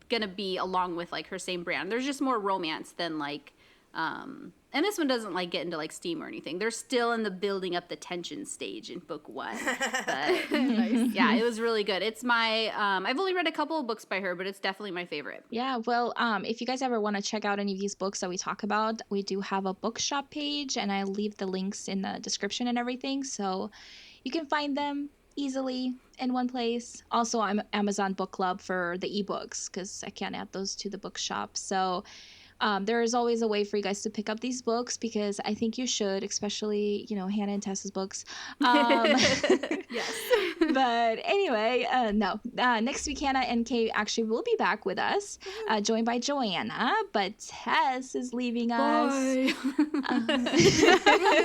gonna be along with like her same brand. There's just more romance than like and this one doesn't like get into like steam or anything. They're still in the building up the tension stage in book 1. But yeah, it was really good. It's my I've only read a couple of books by her, but it's definitely my favorite. Yeah, well, if you guys ever want to check out any of these books that we talk about, we do have a bookshop page, and I leave the links in the description and everything, so you can find them easily in one place. Also, I'm Amazon Book Club for the ebooks, because I can't add those to the bookshop. So there is always a way for you guys to pick up these books, because I think you should, especially, you know, Hanna and Tess's books. Yes. But anyway, no. Next week, Hanna and Kate actually will be back with us, joined by Joanna. But Tess is leaving us.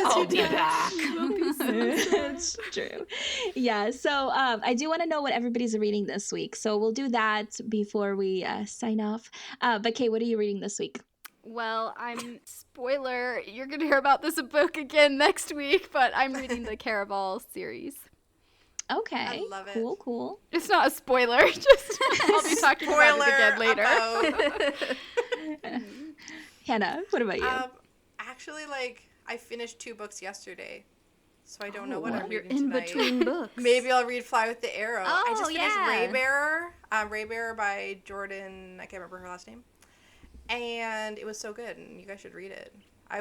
I'll be back. It's true. Yeah, so I do want to know what everybody's reading this week. So we'll do that before we sign off. But Kate, what are you reading this week? Well, spoiler, you're going to hear about this book again next week, but I'm reading the Caraval series. Okay. I love it. Cool. It's not a spoiler, just I'll be talking about it again later. Hanna, what about you? Actually, like, I finished 2 books yesterday, so I don't know what I'm You're reading in tonight. between books. Maybe I'll read Fly with the Arrow. I just finished yeah. Raybearer. Raybearer by Jordan, I can't remember her last name. And it was so good, and you guys should read it. I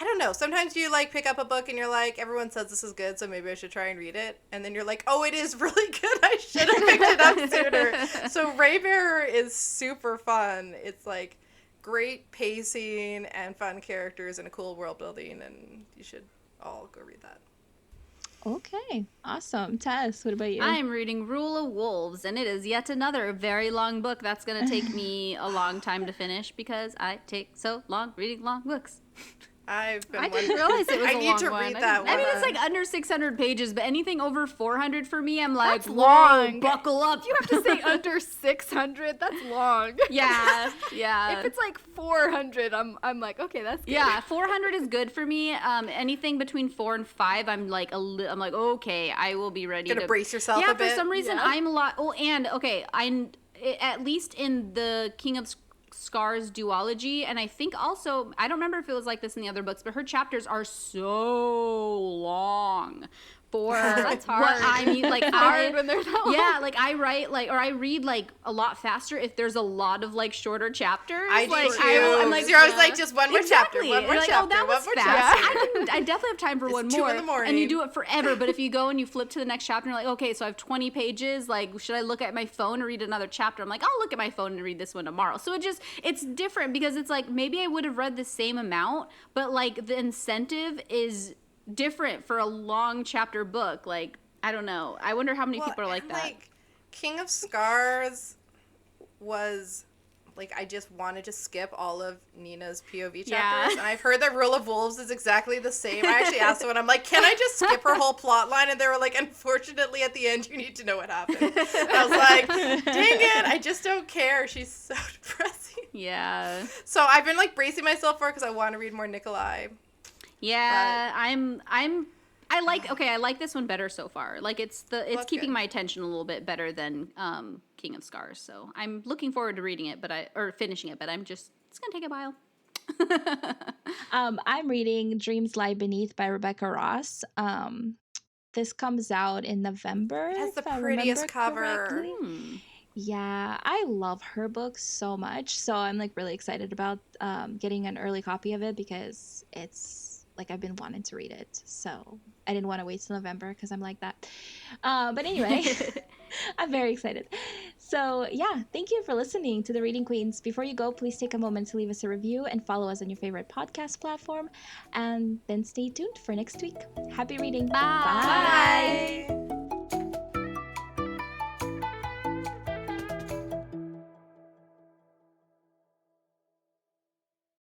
don't know. Sometimes you, like, pick up a book and you're like, everyone says this is good, so maybe I should try and read it. And then you're like, oh, it is really good. I should have picked it up sooner. So Raybearer is super fun. It's, like, great pacing and fun characters and a cool world building, and you should I'll go read that. Okay, awesome. Tess, what about you? I'm reading Rule of Wolves, and it is yet another very long book that's going to take me a long time to finish because I take so long reading long books. I didn't realize it was I a need long to one. read that one. I mean, it's like under 600 pages, but anything over 400 for me, I'm like, That's whoa, long. buckle up. You have to say under 600. That's long. Yeah. If it's like 400, I'm like, okay, that's good. Yeah, 400 is good for me. Anything between 4 and 5, I'm like, I'm like, okay, I will be ready Gonna to brace yourself yeah, a bit. for some reason, Yeah. I'm a lot. Oh, and okay, at least in the King of Scars duology, and I think also, I don't remember if it was like this in the other books, but her chapters are so long. For That's hard. what I mean, like hard when they're that long. yeah, like I write like, or I read like a lot faster if there's a lot of like shorter chapters. I do like, too. I'm like, You're always like, just one more exactly. chapter, one more You're like, chapter, oh, that one was more fast. chapter. I definitely have time for It's one 2 more. in the morning. And you do it forever, but if you go and you flip to the next chapter and you're like, okay, so I have 20 pages, like, should I look at my phone and read another chapter? I'm like, I'll look at my phone and read this one tomorrow. So it's different because it's like, maybe I would have read the same amount, but like the incentive is different for a long chapter book. Like, I don't know. I wonder how many people are like that. Like, King of Scars was, like, I just wanted to skip all of Nina's POV chapters. Yeah. And I've heard that Rule of Wolves is exactly the same. I actually asked someone, I'm like, can I just skip her whole plot line? And they were like, unfortunately, at the end, you need to know what happened. And I was like, dang it, I just don't care. She's so depressing. Yeah. So I've been, like, bracing myself for it because I want to read more Nikolai. Yeah, I like this one better so far. Like it's That's keeping good. my attention a little bit better than King of Scars. So I'm looking forward to reading it, or finishing it, but it's gonna take a while. I'm reading Dreams Lie Beneath by Rebecca Ross. This comes out in November. It has the if I prettiest remember cover. correctly. Yeah, I love her books so much. So I'm like really excited about getting an early copy of it because it's like I've been wanting to read it. So I didn't want to wait till November because I'm like that. But anyway, I'm very excited. So yeah, thank you for listening to the Reading Queens. Before you go, please take a moment to leave us a review and follow us on your favorite podcast platform. And then stay tuned for next week. Happy reading. Bye. Bye.